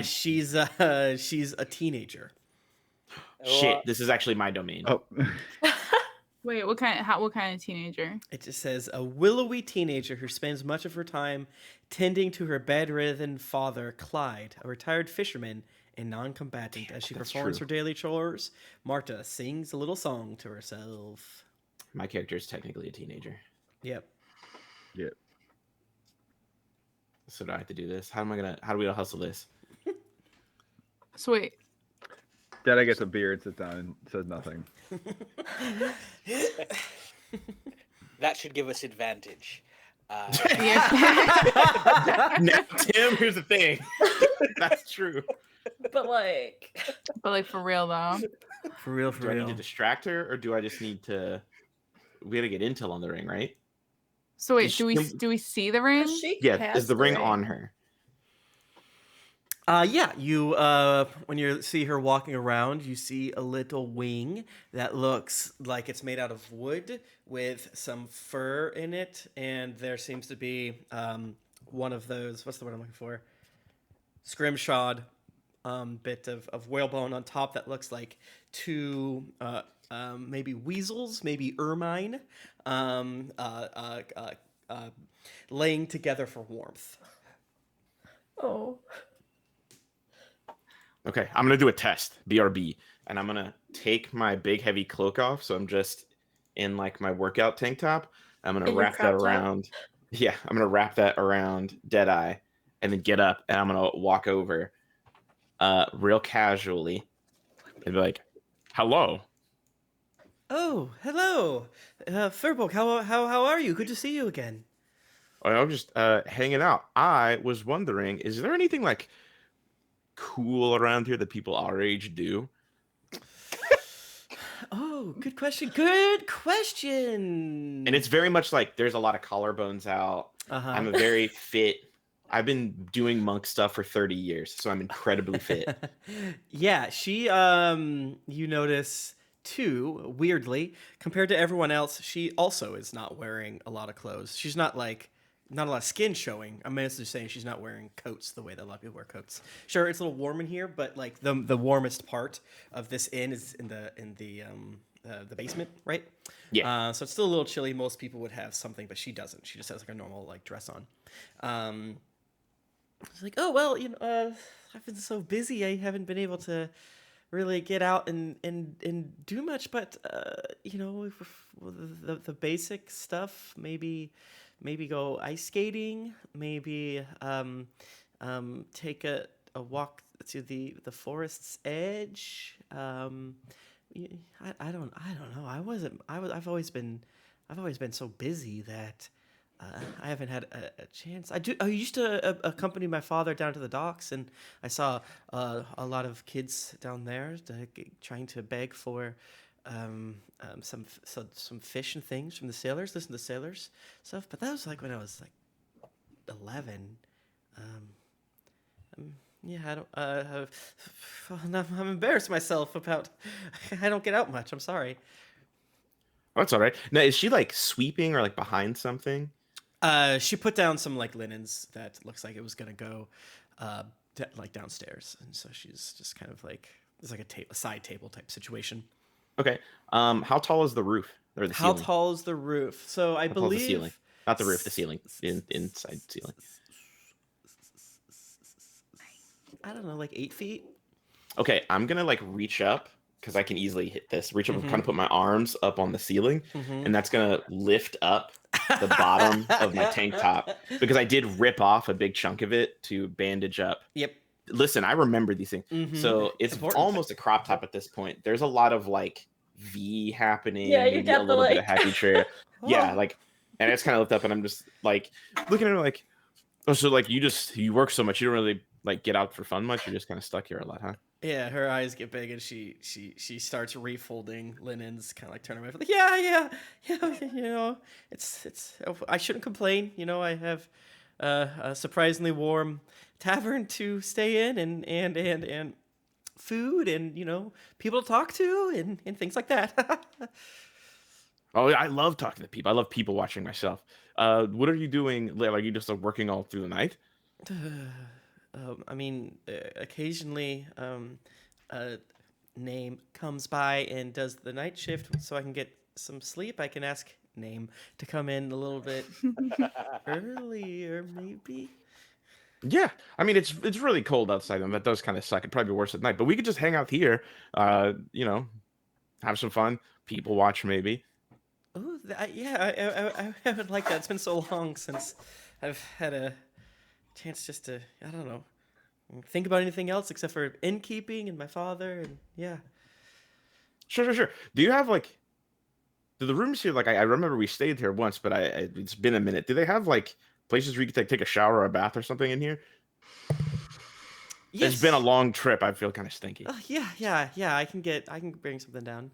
She's a teenager. Shit, this is actually my domain. Oh, Wait, what kind of teenager? It just says a willowy teenager who spends much of her time tending to her bedridden father, Clyde, a retired fisherman and non-combatant. As she that's performs true. her daily chores, Marta sings a little song to herself. My character is technically a teenager. Yep. yeah. So do I have to do this? How do we gonna hustle this? So wait, Dad, I gets a beard, sits down, and says nothing. That should give us advantage. yeah. Now, Tim, here's the thing. That's true. But like, But like for real though. For real, Do I need to distract her, or do I just need to? We gotta get intel on the ring, right? So wait, Is do we see the ring? she Yeah. has Is the ring on her? Yeah, you when you see her walking around, you see a little wing that looks like it's made out of wood with some fur in it, and there seems to be one of those, what's the word I'm looking for? Scrimshawed bit of whalebone on top that looks like two maybe weasels, maybe ermine, laying together for warmth. Oh. Okay, I'm gonna do a test, BRB, and I'm gonna take my big heavy cloak off, so I'm just in like my workout tank top. I'm gonna In your wrap that crop top? around. Yeah, I'm gonna wrap that around Deadeye, and then get up, and I'm gonna walk over, real casually, and be like, "Hello." Oh, hello, Furbolg. How are you? Good to see you again. I'm just hanging out. I was wondering, is there anything like cool around here that people our age do? Oh, good question. Good question. And it's very much like there's a lot of collarbones out. uh-huh. I'm a very fit I've been doing monk stuff for 30 years, so I'm incredibly fit. Yeah, she you notice too, weirdly, compared to everyone else, she also is not wearing a lot of clothes. She's not a lot of skin showing. I'm basically saying she's not wearing coats the way that a lot of people wear coats. Sure, it's a little warm in here, but like the warmest part of this inn is in the basement, right? Yeah. So it's still a little chilly. Most people would have something, but she doesn't. She just has like a normal like dress on. It's like, oh well, I've been so busy, I haven't been able to really get out and do much. But the basic stuff, maybe go ice skating, maybe take a walk to the forest's edge. I don't know. I've always been so busy that I haven't had a chance. I used to accompany my father down to the docks, and I saw a lot of kids down there trying to beg for some fish and things from the sailors. Listen to the sailors stuff. But that was like when I was like 11. Yeah, I don't. I'm embarrassed myself about. I don't get out much. I'm sorry. Oh, that's all right. Now, is she like sweeping or like behind something? She put down some like linens that looks like it was gonna go, like downstairs, and so she's just kind of like it's like a side table type situation. Okay. How tall is the roof or the ceiling? How tall is the roof? So I How tall is believe the ceiling? Not the roof, the ceiling. Inside ceiling. I don't know, like 8 feet. Okay, I'm gonna like reach up because I can easily hit this. Reach up and kind of put my arms up on the ceiling, and that's gonna lift up the bottom of my tank top because I did rip off a big chunk of it to bandage up. Yep. Listen, I remember these things. So it's Important. almost a crop top at this point. There's a lot of like V happening. Yeah, you maybe got a the, little bit like- of happy trail. Yeah, like, and it's kind of lift up, and I'm just like looking at her like, oh, so like you work so much, you don't really like get out for fun much. You're just kind of stuck here a lot, huh? Yeah, her eyes get big, and she starts refolding linens, kind of like turning away. Like, yeah. It's. I shouldn't complain. I have a surprisingly warm tavern to stay in, and food, and people to talk to, and things like that. Oh, I love talking to people. I love people watching myself. What are you doing? Like, are you just like working all through the night? I mean, occasionally, Name comes by and does the night shift so I can get some sleep. I can ask Name to come in a little bit earlier, maybe. Yeah, I mean it's really cold outside, and that does kind of suck. It'd probably be worse at night, but we could just hang out here. Have some fun. People watch maybe. Oh, yeah, I would like that. It's been so long since I've had a chance just to, I don't know, think about anything else except for innkeeping and my father, and yeah. Sure. Do you have like, do the rooms here, like I remember we stayed here once, but it's been a minute. Do they have like places where you could take a shower or a bath or something in here? Yes. It's been a long trip. I feel kind of stinky. Yeah. I can bring something down.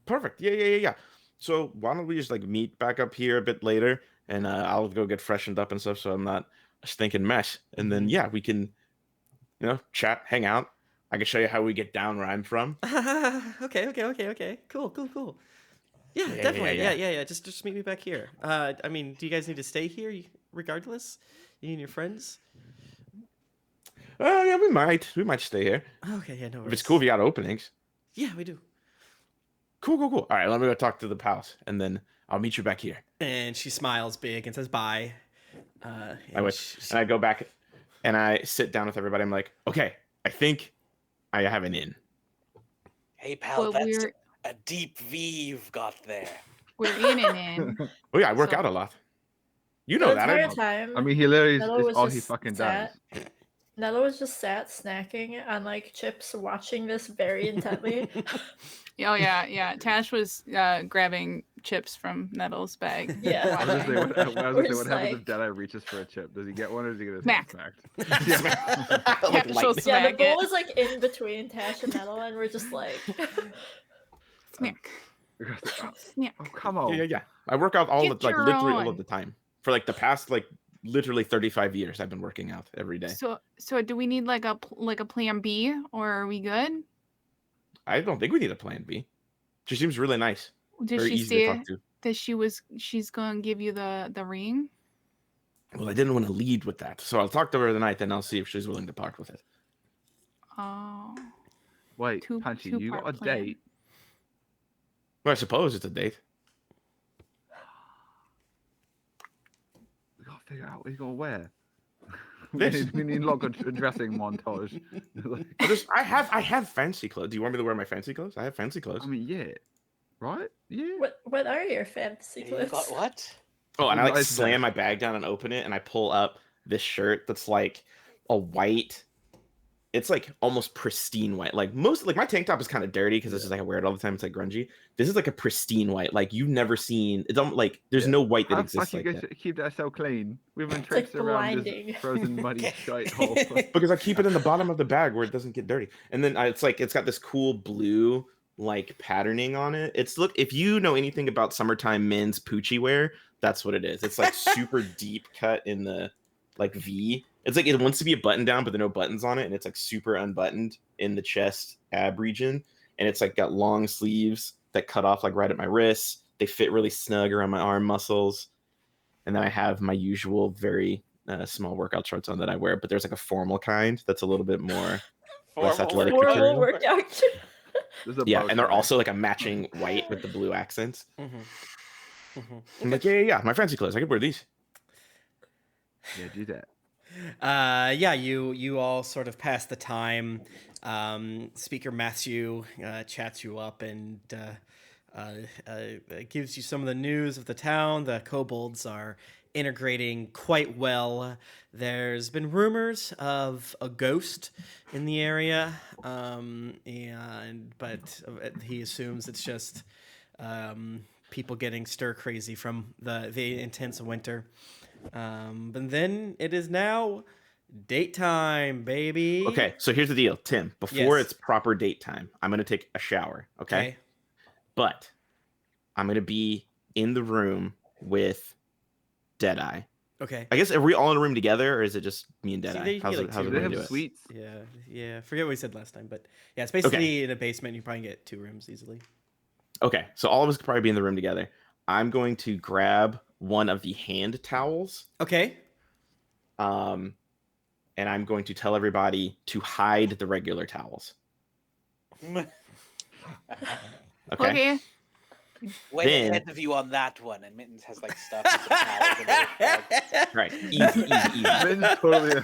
Perfect. Yeah. So why don't we just like meet back up here a bit later, and I'll go get freshened up and stuff, so I'm not a stinking mess. And then yeah, we can, chat, hang out. I can show you how we get down where I'm from. Okay. Cool. Yeah, definitely. Yeah. Just meet me back here. I mean, do you guys need to stay here regardless? You and your friends? Yeah, we might stay here. Okay, yeah, no worries. If it's cool, if you got openings. Yeah, we do. Cool. All right, let me go talk to the palace, and then I'll meet you back here. And she smiles big and says bye. And I go back, and I sit down with everybody. I'm like, okay, I think I have an in. Hey, pal, But that's a deep V you've got there. We're in and in. Oh yeah, I work So- out a lot. You know The that. entire time, I mean, he literally Nello is was all he just fucking sat- does. Nello was just sat snacking on like chips, watching this very intently. Oh yeah. Tash was grabbing chips from Nettle's bag. Yeah. I was gonna say, what We're happens just if like- Deadeye reaches for a chip? Does he get one or does he get his Smack. hand smacked? Like She'll lightning. Yeah, the smack bowl it. is like in between Tash and Nettle, and we're just like, Smack. Oh, Smack. come on. Yeah. I work out Get literally all your of the time for like the past like literally 35 years I've been working out every day. So do we need like a plan B, or are we good? I don't think we need a plan B. She seems really nice. Did Very she easy to say talk to. that she's gonna give you the ring? Well, I didn't want to lead with that, so I'll talk to her tonight, then I'll see if she's willing to part with it. Oh. Wait, Punchy, you got two-part a plan. date? Well, I suppose it's a date. We gotta figure out what he's gonna wear. This. we need like a dressing montage. I have fancy clothes. Do you want me to wear my fancy clothes? I have fancy clothes. I mean, yeah. Right? Yeah. What are your fancy You clothes? got what? Oh, and I like Nice slam there. my bag down and open it, and I pull up this shirt that's like a white. It's like almost pristine white. Like my tank top is kind of dirty because this is like I wear it all the time. It's like grungy. This is like a pristine white. Like you've never seen. It's like there's no white that How exists like you that. keep that so clean? We've been It's like traipsing around blinding. this frozen muddy shite hole. Because I keep it in the bottom of the bag where it doesn't get dirty. And then it's got this cool blue like patterning on it. If you know anything about summertime men's Poochie wear, that's what it is. It's like super deep cut in the like V. It's like it wants to be a button down, but there are no buttons on it, and it's like super unbuttoned in the chest ab region. And it's like got long sleeves that cut off like right at my wrists. They fit really snug around my arm muscles. And then I have my usual very small workout shorts on that I wear, but there's like a formal kind that's a little bit more less athletic Formal material. workout. Yeah, and they're bow tie. also like a matching white with the blue accents. I'm like, yeah, my fancy clothes. I could wear these. Yeah, do that. Yeah, you all sort of pass the time. Speaker Matthew chats you up and gives you some of the news of the town. The kobolds are integrating quite well. There's been rumors of a ghost in the area, but he assumes it's just people getting stir crazy from the intense winter. But then it is now date time, baby. Okay, so here's the deal, Tim. Before Yes. it's proper date time, I'm gonna take a shower. Okay, but I'm gonna be in the room with Deadeye. Okay. I guess are we all in a room together, or is it just me and See, Deadeye? they How's get, it like, how's two it Do they gonna have do it? suites? Yeah. I forget what we said last time, but yeah, it's basically in a basement. You probably get 2 rooms easily. Okay, so all of us could probably be in the room together. I'm going to grab one of the hand towels. Okay. And I'm going to tell everybody to hide the regular towels. Okay. Way Then- ahead of you on that one, and Mittens has like stuff. with the towels and everything. Right. Easy. Min totally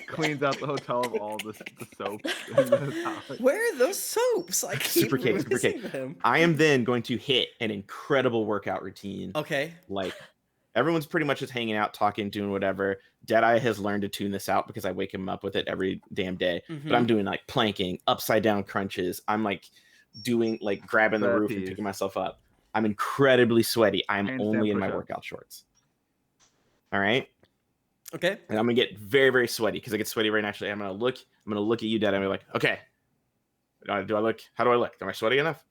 cleans out the hotel of all the soap. In the house. Where are those soaps? I keep Super cake. missing them. I am then going to hit an incredible workout routine. Okay. Like everyone's pretty much just hanging out, talking, doing whatever. Deadeye has learned to tune this out because I wake him up with it every damn day. Mhm. But I'm doing like planking, upside down crunches. I'm like doing like grabbing the roof and Burpees. picking myself up. I'm incredibly sweaty. I'm Handstand only in my push-ups. workout shorts. All right. Okay. And I'm gonna get very, very sweaty because I get sweaty very naturally. I'm gonna look at you, Dad. I'm gonna be like, okay. How do I look? Am I sweaty enough?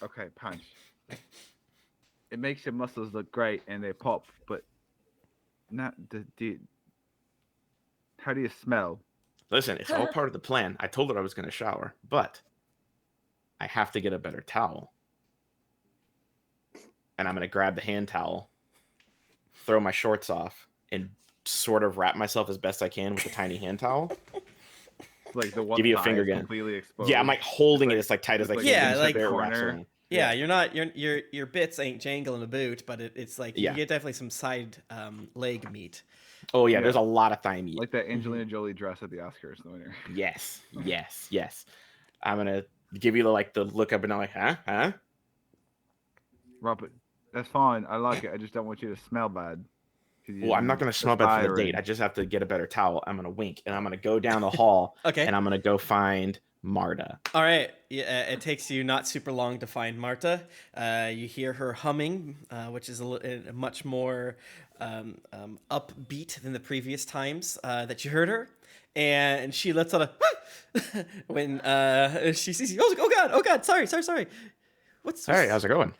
Okay, Punch. It makes your muscles look great and they pop, but not how do you smell? Listen, it's all part of the plan. I told her I was gonna shower, but I have to get a better towel. And I'm gonna grab the hand towel, throw my shorts off, and sort of wrap myself as best I can with a tiny hand towel. Like the one Give you a thigh finger is gun. completely exposed. Yeah, I'm like holding Like- it as like tight as I like can. Yeah, until like it wraps corner. around. Yeah, you're not your bits ain't jangling a boot, but it's like you Yeah. get definitely some side leg meat. Oh yeah, Yeah. there's a lot of thigh meat. like that Angelina Jolie dress at the Oscars. The winner. Yes. I'm gonna give you the look up and down like, huh? Robert, that's fine. I like it. I just don't want you to smell bad. 'Cause you Well, I'm not didn't gonna smell bad for the aspire date. I just have to get a better towel. I'm gonna wink and I'm gonna go down the hall Okay. and I'm gonna go find Marta. All right. Yeah, it takes you not super long to find Marta. You hear her humming, which is a much more upbeat than the previous times that you heard her. And she lets out a when she sees you. Oh God! Sorry. What's Hey, how's it going?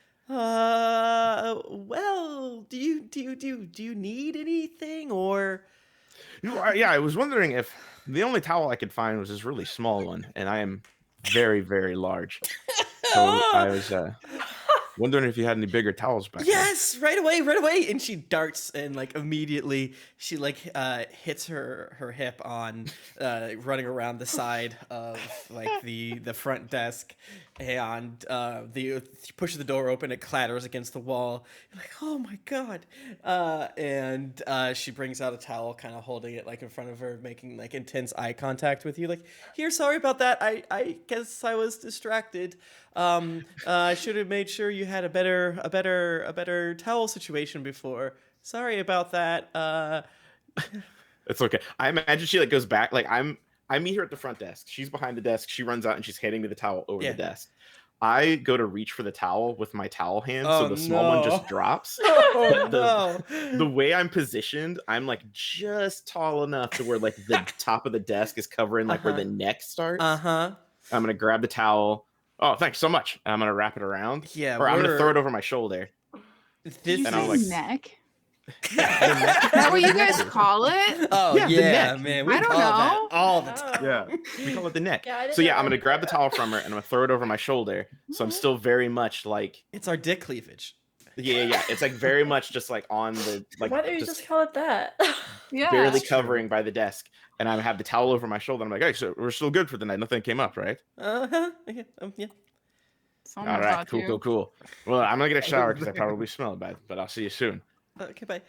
Well, do you need anything or? Yeah, I was wondering if the only towel I could find was this really small one, and I am very, very large. So I was wondering if you had any bigger towels back there. Yes, right away. And she darts and like immediately she like hits her hip on running around the side of like the front desk, and the pushes the door open, it clatters against the wall. You're like, oh my god. And she brings out a towel, kind of holding it like in front of her, making like intense eye contact with you, like, here, sorry about that. I guess I was distracted. I should have made sure you had a better towel situation before. Sorry about that. It's okay. I imagine she like goes back. Like I meet her at the front desk. She's behind the desk. She runs out and she's handing me the towel over the desk. I go to reach for the towel with my towel hand, so the small one just drops. The way I'm positioned, I'm like just tall enough to where like the top of the desk is covering like where the neck starts. I'm gonna grab the towel. Oh, thanks so much. I'm gonna wrap it around. Yeah, or I'm gonna throw it over my shoulder. You and I'm say like, neck? Is that what you guys call it? Oh Yeah, the yeah, neck. man. We I don't call that know. all the time. Yeah. we call it the neck. Yeah, I didn't So yeah, know I'm gonna that. grab the towel from her and I'm gonna throw it over my shoulder. So I'm still very much like It's our dick cleavage. yeah. It's like very much just like on the like Why don't you just call it that? Yeah. barely That's true. covering by the desk. And I have the towel over my shoulder. I'm like, hey, so we're still good for the night. Nothing came up, right? Yeah. Someone All right, thought you. cool. Well, I'm gonna get a shower because I probably smell bad, but I'll see you soon. Okay, bye.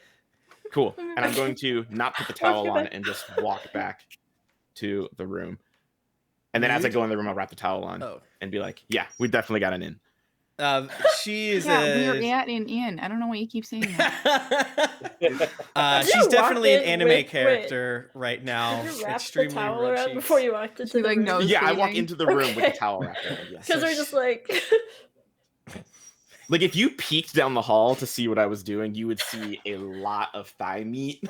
Cool. And I'm going to not put the towel on and just walk back to the room. And then as I go in the room, I'll wrap the towel on and be like, yeah, we definitely got an in. She is Yeah, we're at an inn. I don't know why you keep saying that. she's definitely an walk in anime with- character right now. Did you wrap the Extremely towel red around cheeks. before you walked into She, the like, room? knows. Yeah, I walk bleeding. into the room with the Okay. towel wrapped around. Yes. Because we're just like... Like if you peeked down the hall to see what I was doing, you would see a lot of thigh meat.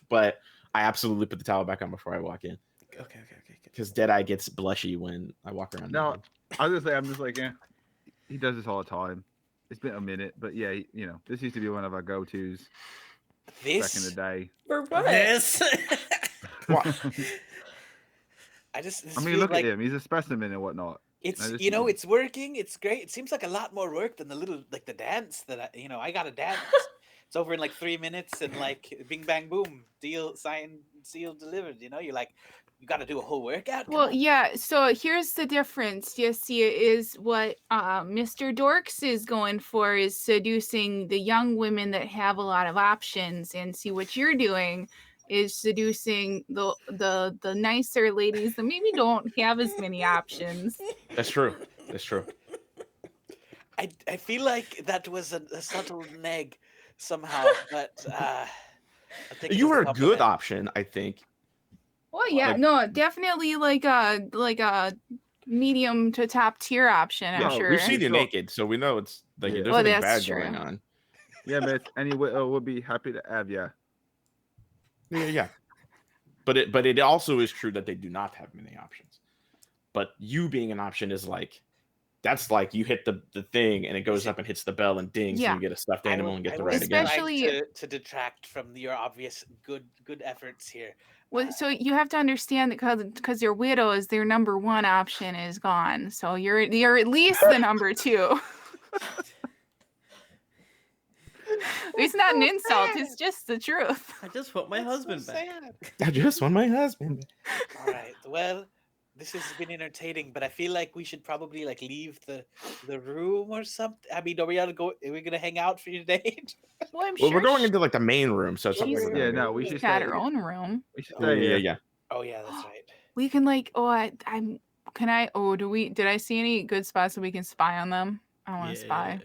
But I absolutely put the towel back on before I walk in. Okay. Because Deadeye gets blushy when I walk around. No, naked. I was gonna say, I'm just like, he does this all the time. It's been a minute, but yeah, this used to be one of our go-tos back in the This day. For what? This. I just I mean, feel look like at him. He's a specimen and whatnot. it's I just- it's working. It's great. It seems like a lot more work than the little like the dance that I got to dance. It's over in like 3 minutes and like bing bang boom, deal signed, sealed, delivered. You're like, you got to do a whole workout. Come Well, on. yeah. So here's the difference. You see, is what Mr. Dorks is going for is seducing the young women that have a lot of options, and see what you're doing is seducing the nicer ladies that maybe don't have as many options. That's true. I feel like that was a subtle neg somehow, but I think it You was were a good compliment. option, I think. Well, yeah, Like- no, definitely like a medium to top tier option. I'm Yeah, sure. we've seen you Sure. naked, so we know it's like Yeah. there's Well, nothing that's bad going true. on. Yeah, but any widow would be happy to have ya. Yeah. But it also is true that they do not have many options. But you being an option is like, that's like you hit the thing and it goes up and hits the bell and dings Yeah. and you get a stuffed I animal wa- and get I to was ride again. Especially- trying to detract from your obvious good efforts here. Well, so you have to understand that because you're widows, their number one option is gone. So you're at least the number two. It's not an insult. It's just the truth. I just want my husband back. I just want my husband. All right. Well, this has been entertaining, but I feel like we should probably like leave the room or something. I mean, are we gonna hang out for your date? Well, I'm Well, sure we're going into like the main room, so it's something She's- like Yeah, that. no, we she's should got stay. her own room. We should Yeah, stay. yeah, here. yeah. Oh yeah, that's right. We can like, I'm. Can I? Oh, did I see any good spots that we can spy on them? I want to spy.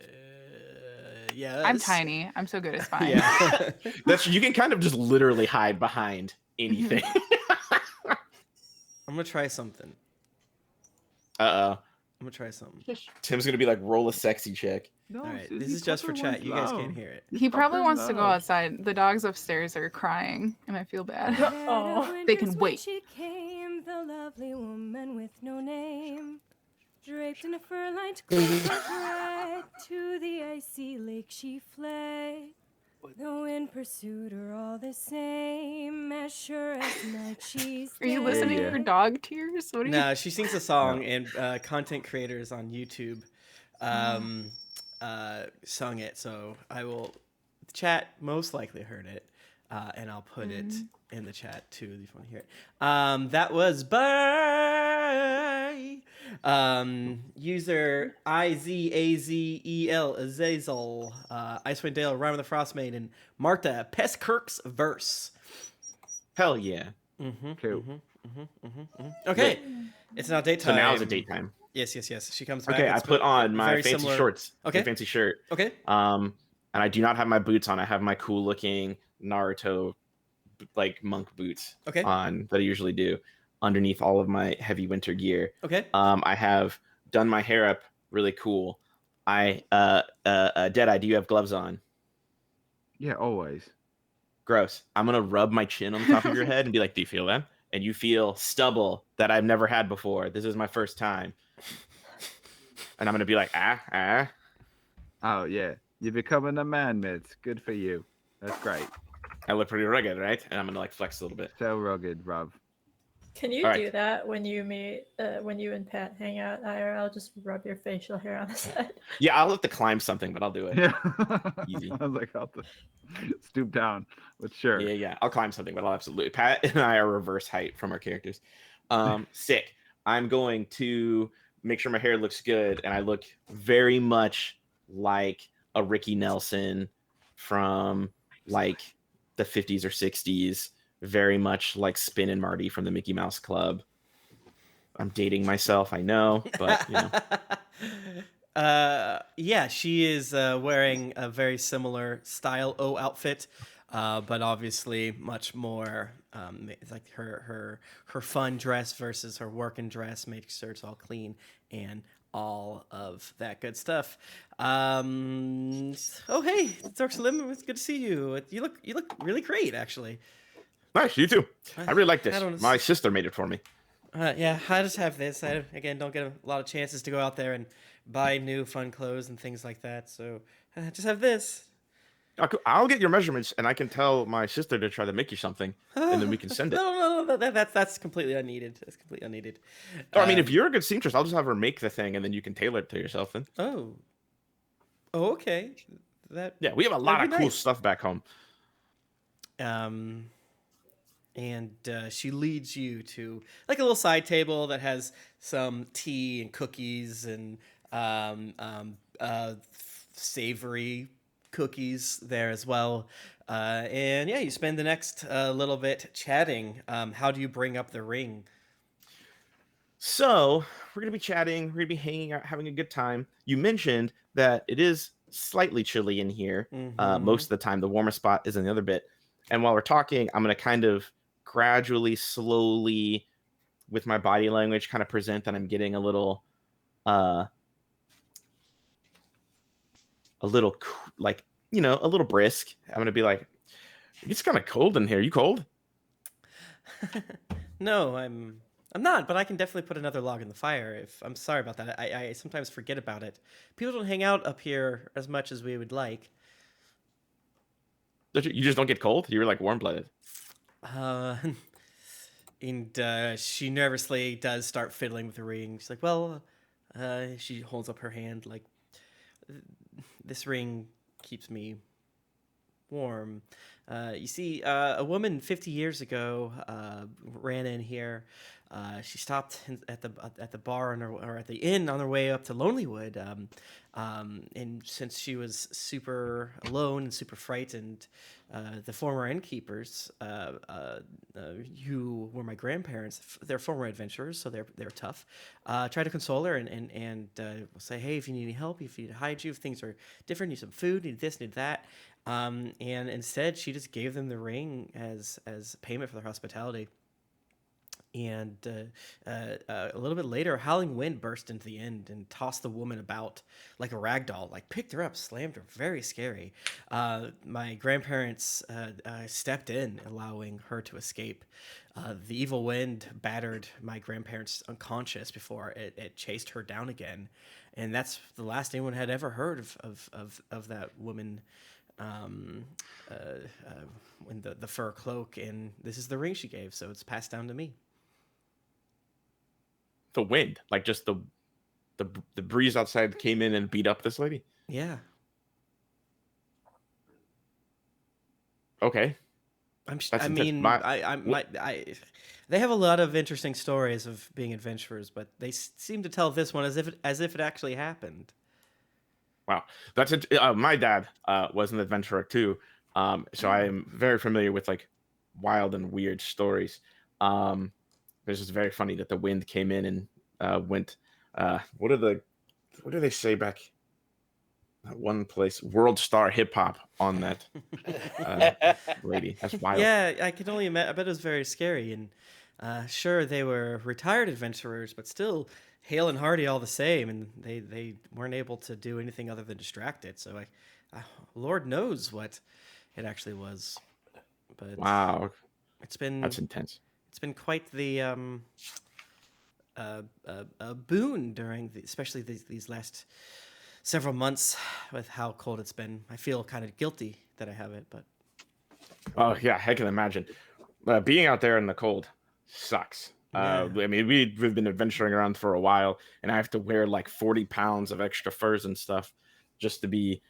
Yeah. I'm tiny. I'm so good at spying. Yeah. That's you can kind of just literally hide behind anything. I'm gonna try something. I'm I'm gonna try something. Tim's gonna be like, roll a sexy check. No, All right, Susie, this is just for cut her chat. You guys loud. can't hear it. He probably Fucker wants to go loud. outside. The dogs upstairs are crying, and I feel bad. Oh. They can wait. She came, the lovely woman with no name, draped in a fur-lined cloak of red. To the icy lake she fled. The wind pursued her all the same. As sure as night she's Are you dead. listening yeah. for dog tears? What are you? No, she sings a song, and content creators on YouTube sung it. So I will. The chat most likely heard it, and I'll put it in the chat too if you want to hear it. That was by user IZAZEL Azazel, Icewind Dale, Rime of the Frostmaiden, Marta Pestkirk's verse. Hell yeah. Cool. Okay, it's now daytime. So now is a daytime. Yes. She comes back. Okay, I It's put on my very fancy similar- shorts. Okay. My fancy shirt. Okay. And I do not have my boots on. I have my cool looking Naruto like monk boots Okay. on that I usually do underneath all of my heavy winter gear. Okay. I have done my hair up really cool. Deadeye, do you have gloves on? Yeah, always. Gross. I'm gonna rub my chin on the top of your head and be like, "Do you feel that?" And you feel stubble that I've never had before. This is my first time. And I'm gonna be like, ah. Oh yeah, you're becoming a man, Mitz. Good for you. That's great. I look pretty rugged, right? And I'm gonna like flex a little bit. So rugged, Rob. Can you All right. do that when you when you and Pat hang out IRL? Just rub your facial hair on his head. Yeah, I'll have to climb something, but I'll do it. Yeah. Easy. I was like, I'll have to stoop down, but sure. Yeah. I'll climb something, but I'll absolutely. Pat and I are reverse height from our characters. Sick. I'm going to make sure my hair looks good, and I look very much like a Ricky Nelson from like the 50s or 60s. Very much like Spin and Marty from the Mickey Mouse Club. I'm dating myself, I know, but you know. Yeah, she is wearing a very similar style O outfit, but obviously much more. It's like her fun dress versus her working dress. Make sure it's all clean and all of that good stuff. Oh hey, Dark Slim, it's good to see you. You look really great, actually. Nice, you too. I really like this. I don't- My sister made it for me. Yeah, I just have this. I again don't get a lot of chances to go out there and buy new fun clothes and things like that. So I just have this. I'll get your measurements, and I can tell my sister to try to make you something, and then we can send it. No, that's completely unneeded. That's completely unneeded. Or, I mean, if you're a good seamstress, I'll just have her make the thing, and then you can tailor it to yourself. Then. Oh, okay. Yeah, we have a lot of that'd be cool nice. stuff back home. And she leads you to like a little side table that has some tea and cookies and savory cookies there as well. And yeah, you spend the next little bit chatting. How do you bring up the ring? So we're gonna be chatting. We're gonna be hanging out, having a good time. You mentioned that it is slightly chilly in here. Most of the time, the warmer spot is in the other bit. And while we're talking, I'm gonna kind of gradually, slowly, with my body language, kind of present that I'm getting a little like, you know, a little brisk. I'm gonna be like, it's kind of cold in here. You cold? No, I'm not, but I can definitely put another log in the fire. If I'm sorry about that, I sometimes forget about it. People don't hang out up here as much as we would like. You just don't get cold? You're like warm-blooded. And she nervously does start fiddling with the ring. She's like, well, she holds up her hand like, this ring keeps me warm. You see, a woman 50 years ago ran in here. She stopped at the bar or at the inn on her way up to Lonelywood. And since she was super alone and super frightened, the former innkeepers, who were my grandparents, they're former adventurers, so they're tough. Try to console her and say, hey, if you need any help, if you need to hide you, if things are different, need some food, need this, need that. And instead, she just gave them the ring as payment for their hospitality. And a little bit later, a howling wind burst into the inn and tossed the woman about like a rag doll, like picked her up, slammed her. Very scary. My grandparents stepped in, allowing her to escape. The evil wind battered my grandparents unconscious before it chased her down again. And that's the last anyone had ever heard of that woman in the fur cloak. And this is the ring she gave, so it's passed down to me. The wind, like just the breeze outside came in and beat up this lady. Yeah. Okay. I mean, they have a lot of interesting stories of being adventurers, but they seem to tell this one as if it actually happened. Wow, that's it. My dad was an adventurer too, so I am very familiar with like wild and weird stories. It's just very funny that the wind came in and went. What do they say back? That one place, World Star Hip Hop on that lady. That's wild. Yeah, I can only imagine. I bet it was very scary. And sure, they were retired adventurers, but still hale and hearty all the same. And they weren't able to do anything other than distract it. So Lord knows what it actually was. But wow, that's intense. It's been quite the boon during especially these last several months with how cold it's been. I feel kind of guilty that I have it, but oh yeah, I can imagine. Being out there in the cold sucks. Yeah. I mean, we've been adventuring around for a while, and I have to wear like 40 pounds of extra furs and stuff just to be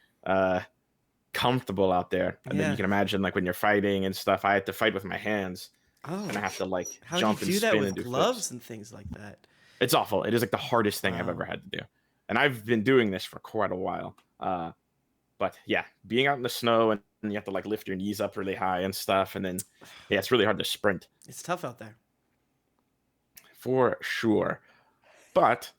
comfortable out there. And then you can imagine like when you're fighting and stuff, I had to fight with my hands. Oh, and I have to like how jump do and you do spin that with and do gloves flips. and things like that? It's awful. It is like the hardest thing I've Wow. ever had to do. And I've been doing this for quite a while. But yeah, being out in the snow and you have to like lift your knees up really high and stuff. And then, yeah, it's really hard to sprint. It's tough out there. For sure. But,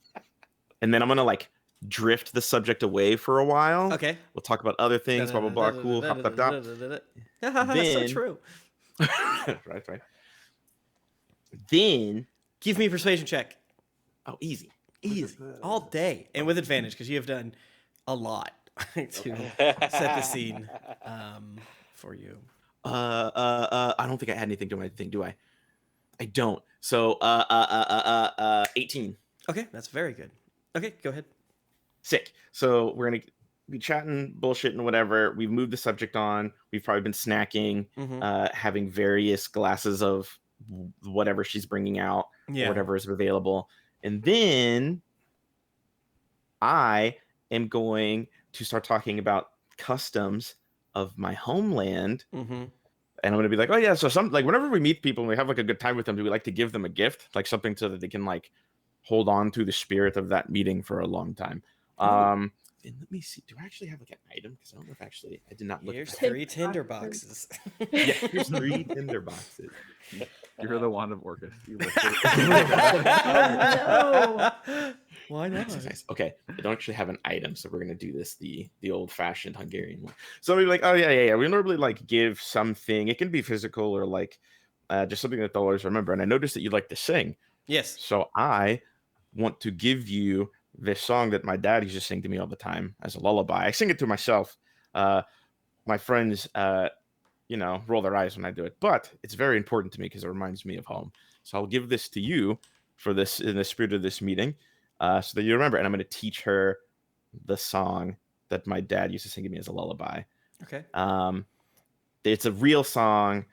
and then I'm going to like drift the subject away for a while. Okay. We'll talk about other things, blah, blah, blah, cool, hop, hop, hop. So true. Right. Then. Give me a persuasion check. Oh, easy. All day. And with advantage, because you have done a lot to set the scene for you. I don't think I had anything to my thing, do I? I don't. So 18. Okay, that's very good. Okay, go ahead. Sick. So we're gonna be chatting, bullshitting, whatever. We've moved the subject on. We've probably been snacking, having various glasses of whatever she's bringing out, or whatever is available. And then I am going to start talking about customs of my homeland. And I'm going to be like, oh yeah, so like whenever we meet people and we have like a good time with them, do we like to give them a gift, like something so that they can like hold on to the spirit of that meeting for a long time. And let me see, do I actually have like an item? Because I don't know if I did not look. Here's 3 tinder boxes. Yeah, here's 3 tinder boxes. You're the wand of Orcus. No. Why not? Nice. Okay, I don't actually have an item, so we're gonna do this the old-fashioned Hungarian one. So we're like, oh yeah. We normally like give something. It can be physical or like just something that they'll always remember. And I noticed that you like to sing. Yes. So I want to give you this song that my dad used to sing to me all the time as a lullaby. I sing it to myself. My friends, roll their eyes when I do it, but it's very important to me because it reminds me of home. So I'll give this to you for this in the spirit of this meeting, so that you remember. And I'm going to teach her the song that my dad used to sing to me as a lullaby. Okay. It's a real song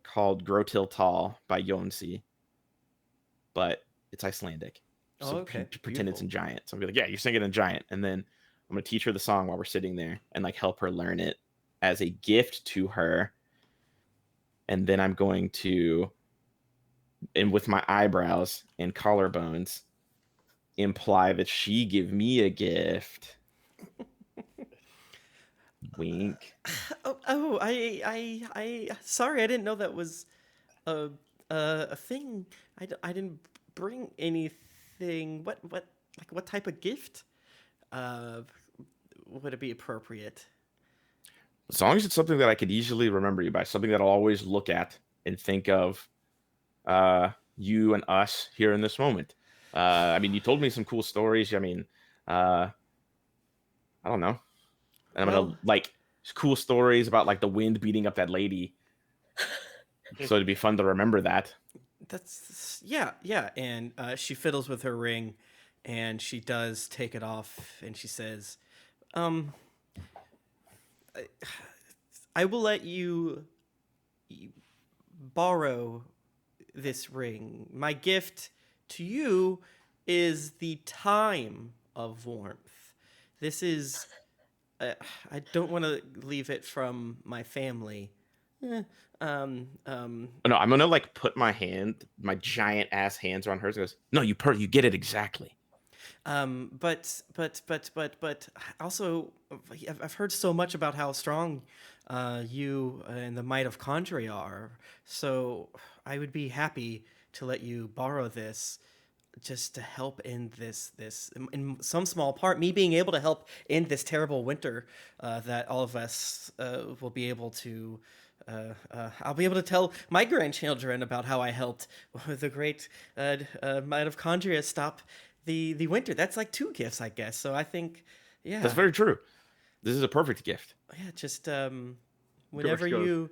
called "Grow Till Tall" by Jonsi, but it's Icelandic. So okay. Pretend it's in Giant. So I'll be like, yeah, you sing it in Giant. And then I'm going to teach her the song while we're sitting there and like help her learn it as a gift to her. And then I'm going to, and with my eyebrows and collarbones, imply that she give me a gift. Wink. I sorry, I didn't know that was a thing. I didn't bring anything. What type of gift would it be appropriate? As long as it's something that I could easily remember you by, something that I'll always look at and think of you and us here in this moment. I mean, you told me some cool stories. I mean, I don't know. And I'm gonna like cool stories about like the wind beating up that lady. So it'd be fun to remember that. Yeah. And she fiddles with her ring, and she does take it off, and she says, I will let you borrow this ring. My gift to you is the time of warmth. This is I don't want to leave it from my family. No, I'm gonna like put my giant ass hands around hers. And goes, no, you get it exactly. But also, I've heard so much about how strong you and the might of Condre are. So I would be happy to let you borrow this, just to help end this in some small part, me being able to help end this terrible winter that all of us will be able to. I'll be able to tell my grandchildren about how I helped the great might of Condria stop the winter. That's like 2 gifts, I guess. So I think, yeah, that's very true. This is a perfect gift. Yeah, just whenever you.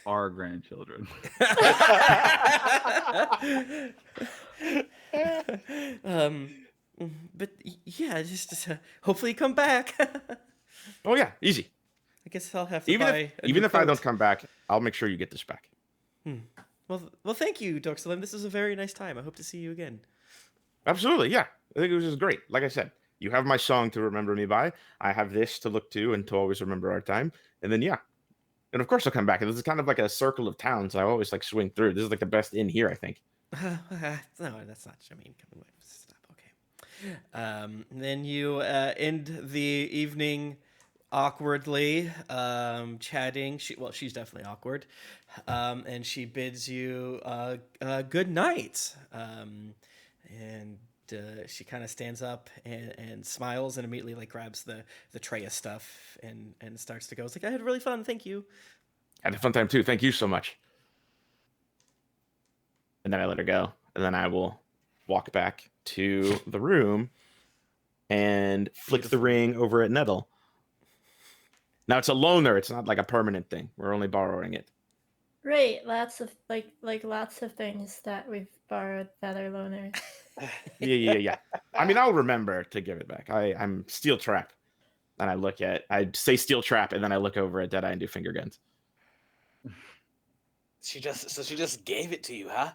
Our grandchildren. But yeah, just hopefully come back. Oh yeah, easy. I guess I'll have to even if I don't come back, I'll make sure you get this back. Well, thank you, Dorksalim. This was a very nice time. I hope to see you again. Absolutely, yeah. I think it was just great. Like I said, you have my song to remember me by. I have this to look to and to always remember our time. And then yeah. And of course I'll come back. And this is kind of like a circle of towns. I always like swing through. This is like the best inn here, I think. No, that's not. I mean, stop. Okay. Then you end the evening awkwardly, chatting. She's definitely awkward, and she bids you good night. And she kind of stands up and smiles and immediately like grabs the tray of stuff and starts to go. It's like, I had really fun. Thank you. I had a fun time too. Thank you so much. And then I let her go. And then I will walk back to the room and flick the ring over at Nettle. Now it's a loaner. It's not like a permanent thing. We're only borrowing it. Right, lots of lots of things that we've borrowed that are loaners. Yeah. I mean, I'll remember to give it back. I'm Steel Trap, and I say Steel Trap, and then I look over at Deadeye and do finger guns. She just gave it to you, huh?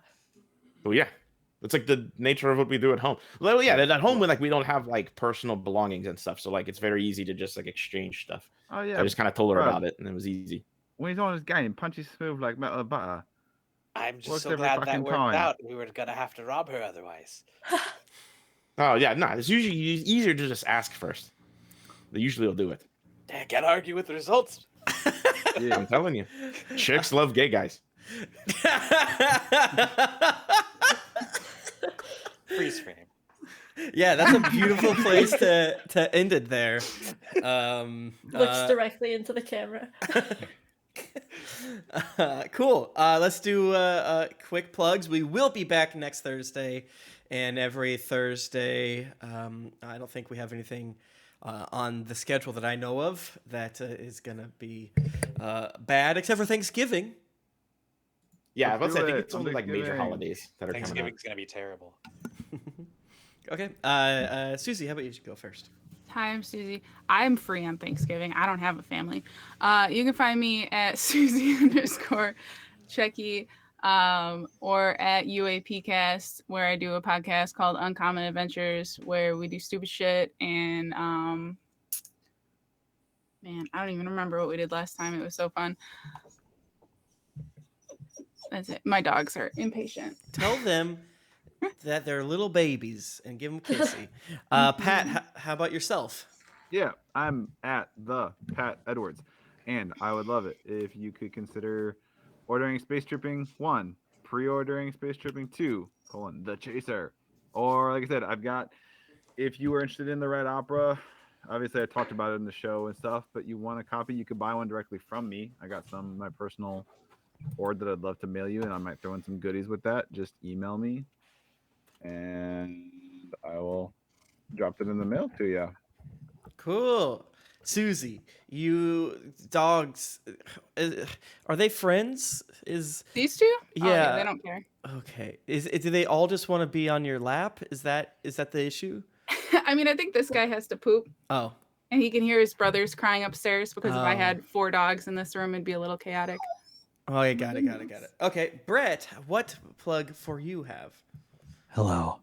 Oh yeah, it's like the nature of what we do at home. Well, yeah, at home we don't have like personal belongings and stuff, so like it's very easy to just like exchange stuff. Oh yeah, so I just kind of told her about it, and it was easy. When he's on his game, punches smooth like metal butter. I'm just so glad that worked out. We were gonna have to rob her otherwise. Oh yeah, no, it's usually easier to just ask first. They usually will do it. Can't argue with the results. Yeah, I'm telling you, chicks love gay guys. Freeze frame. Yeah, that's a beautiful place to end it there. Looks directly into the camera. Cool. Let's do quick plugs. We will be back next Thursday, and every Thursday. I don't think we have anything on the schedule that I know of that is gonna be bad, except for Thanksgiving. Yeah, I think it's only like major holidays that are coming up. Thanksgiving's gonna be terrible. Okay. Susie, how about you go first? Hi, I'm Susie. I'm free on Thanksgiving. I don't have a family. You can find me at Susie_Checky or at UAPcast, where I do a podcast called Uncommon Adventures, where we do stupid shit. And man, I don't even remember what we did last time. It was so fun. That's it. My dogs are impatient. Tell them that they're little babies and give them kissy. Pat, how about yourself? Yeah, I'm at the Pat Edwards, and I would love it if you could consider ordering Space Tripping 1, pre-ordering Space Tripping 2, The Chaser, or like I said, I've got, if you were interested in the Red Opera, obviously I talked about it in the show and stuff, but you want a copy, you could buy one directly from me. I got some of my personal board that I'd love to mail you, and I might throw in some goodies with that. Just email me, and I will drop it in the mail to you. Cool. Susie, you dogs, are they friends? Is These two? Oh, Yeah. they don't care. Okay. Do they all just want to be on your lap? Is that the issue? I mean, I think this guy has to poop, Oh. and he can hear his brothers crying upstairs because if I Oh. had 4 dogs in this room, it'd be a little chaotic. Oh, yeah, got it. Okay, Brett, what plug for you have? Hello.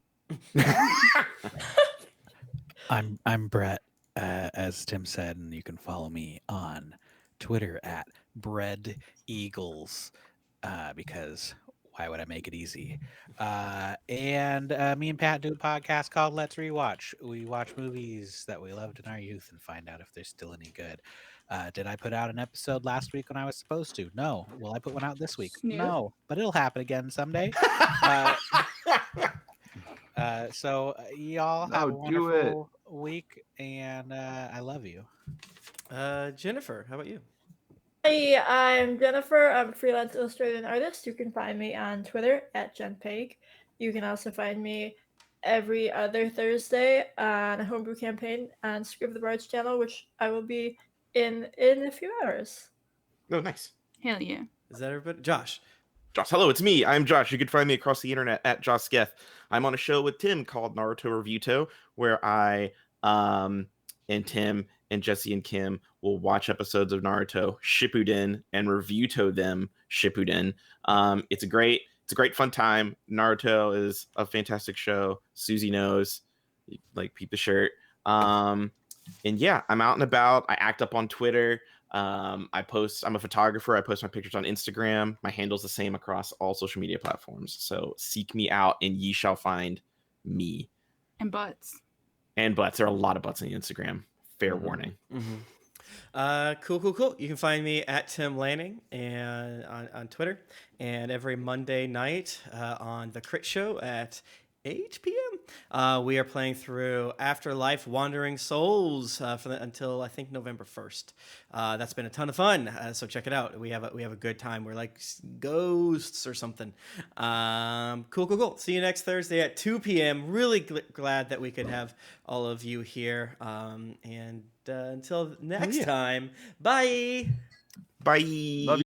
I'm Brett, as Tim said, and you can follow me on Twitter at Bread Eagles, because why would I make it easy? And me and Pat do a podcast called Let's Rewatch. We watch movies that we loved in our youth and find out if they're still any good. Did I put out an episode last week when I was supposed to? No. Will I put one out this week? Snoop. No. But it'll happen again someday. So y'all have a No, do it. wonderful week, and I love you. Jennifer, how about you? Hi, I'm Jennifer. I'm a freelance illustrator and artist. You can find me on Twitter at JenPeg. You can also find me every other Thursday on a homebrew campaign on Script the Bard's channel, which I will be in a few hours. Oh, nice. Hell yeah. Is that everybody? Josh. Josh, hello, it's me. I'm Josh. You can find me across the internet at Josh Sketh. I'm on a show with Tim called Naruto Reviewto, where I and Tim and Jesse and Kim will watch episodes of Naruto Shippuden and Reviewto them Shippuden. It's a great fun time. Naruto is a fantastic show. Susie knows, like, peep the shirt. And yeah, I'm out and about. I act up on Twitter. I'm a photographer. I post my pictures on Instagram. My handle's the same across all social media platforms. So seek me out and ye shall find me. And butts. And butts. There are a lot of butts on Instagram. Fair warning. Cool. You can find me at Tim Lanning and on Twitter, and every Monday night on the Crit Show at 8 p.m. We are playing through Afterlife Wandering Souls until I think November 1st. That's been a ton of fun, so check it out. We have a good time. We're like ghosts or something. Cool. See you next Thursday at 2 p.m. Really glad that we could have all of you here. And until next time, bye. Bye. Love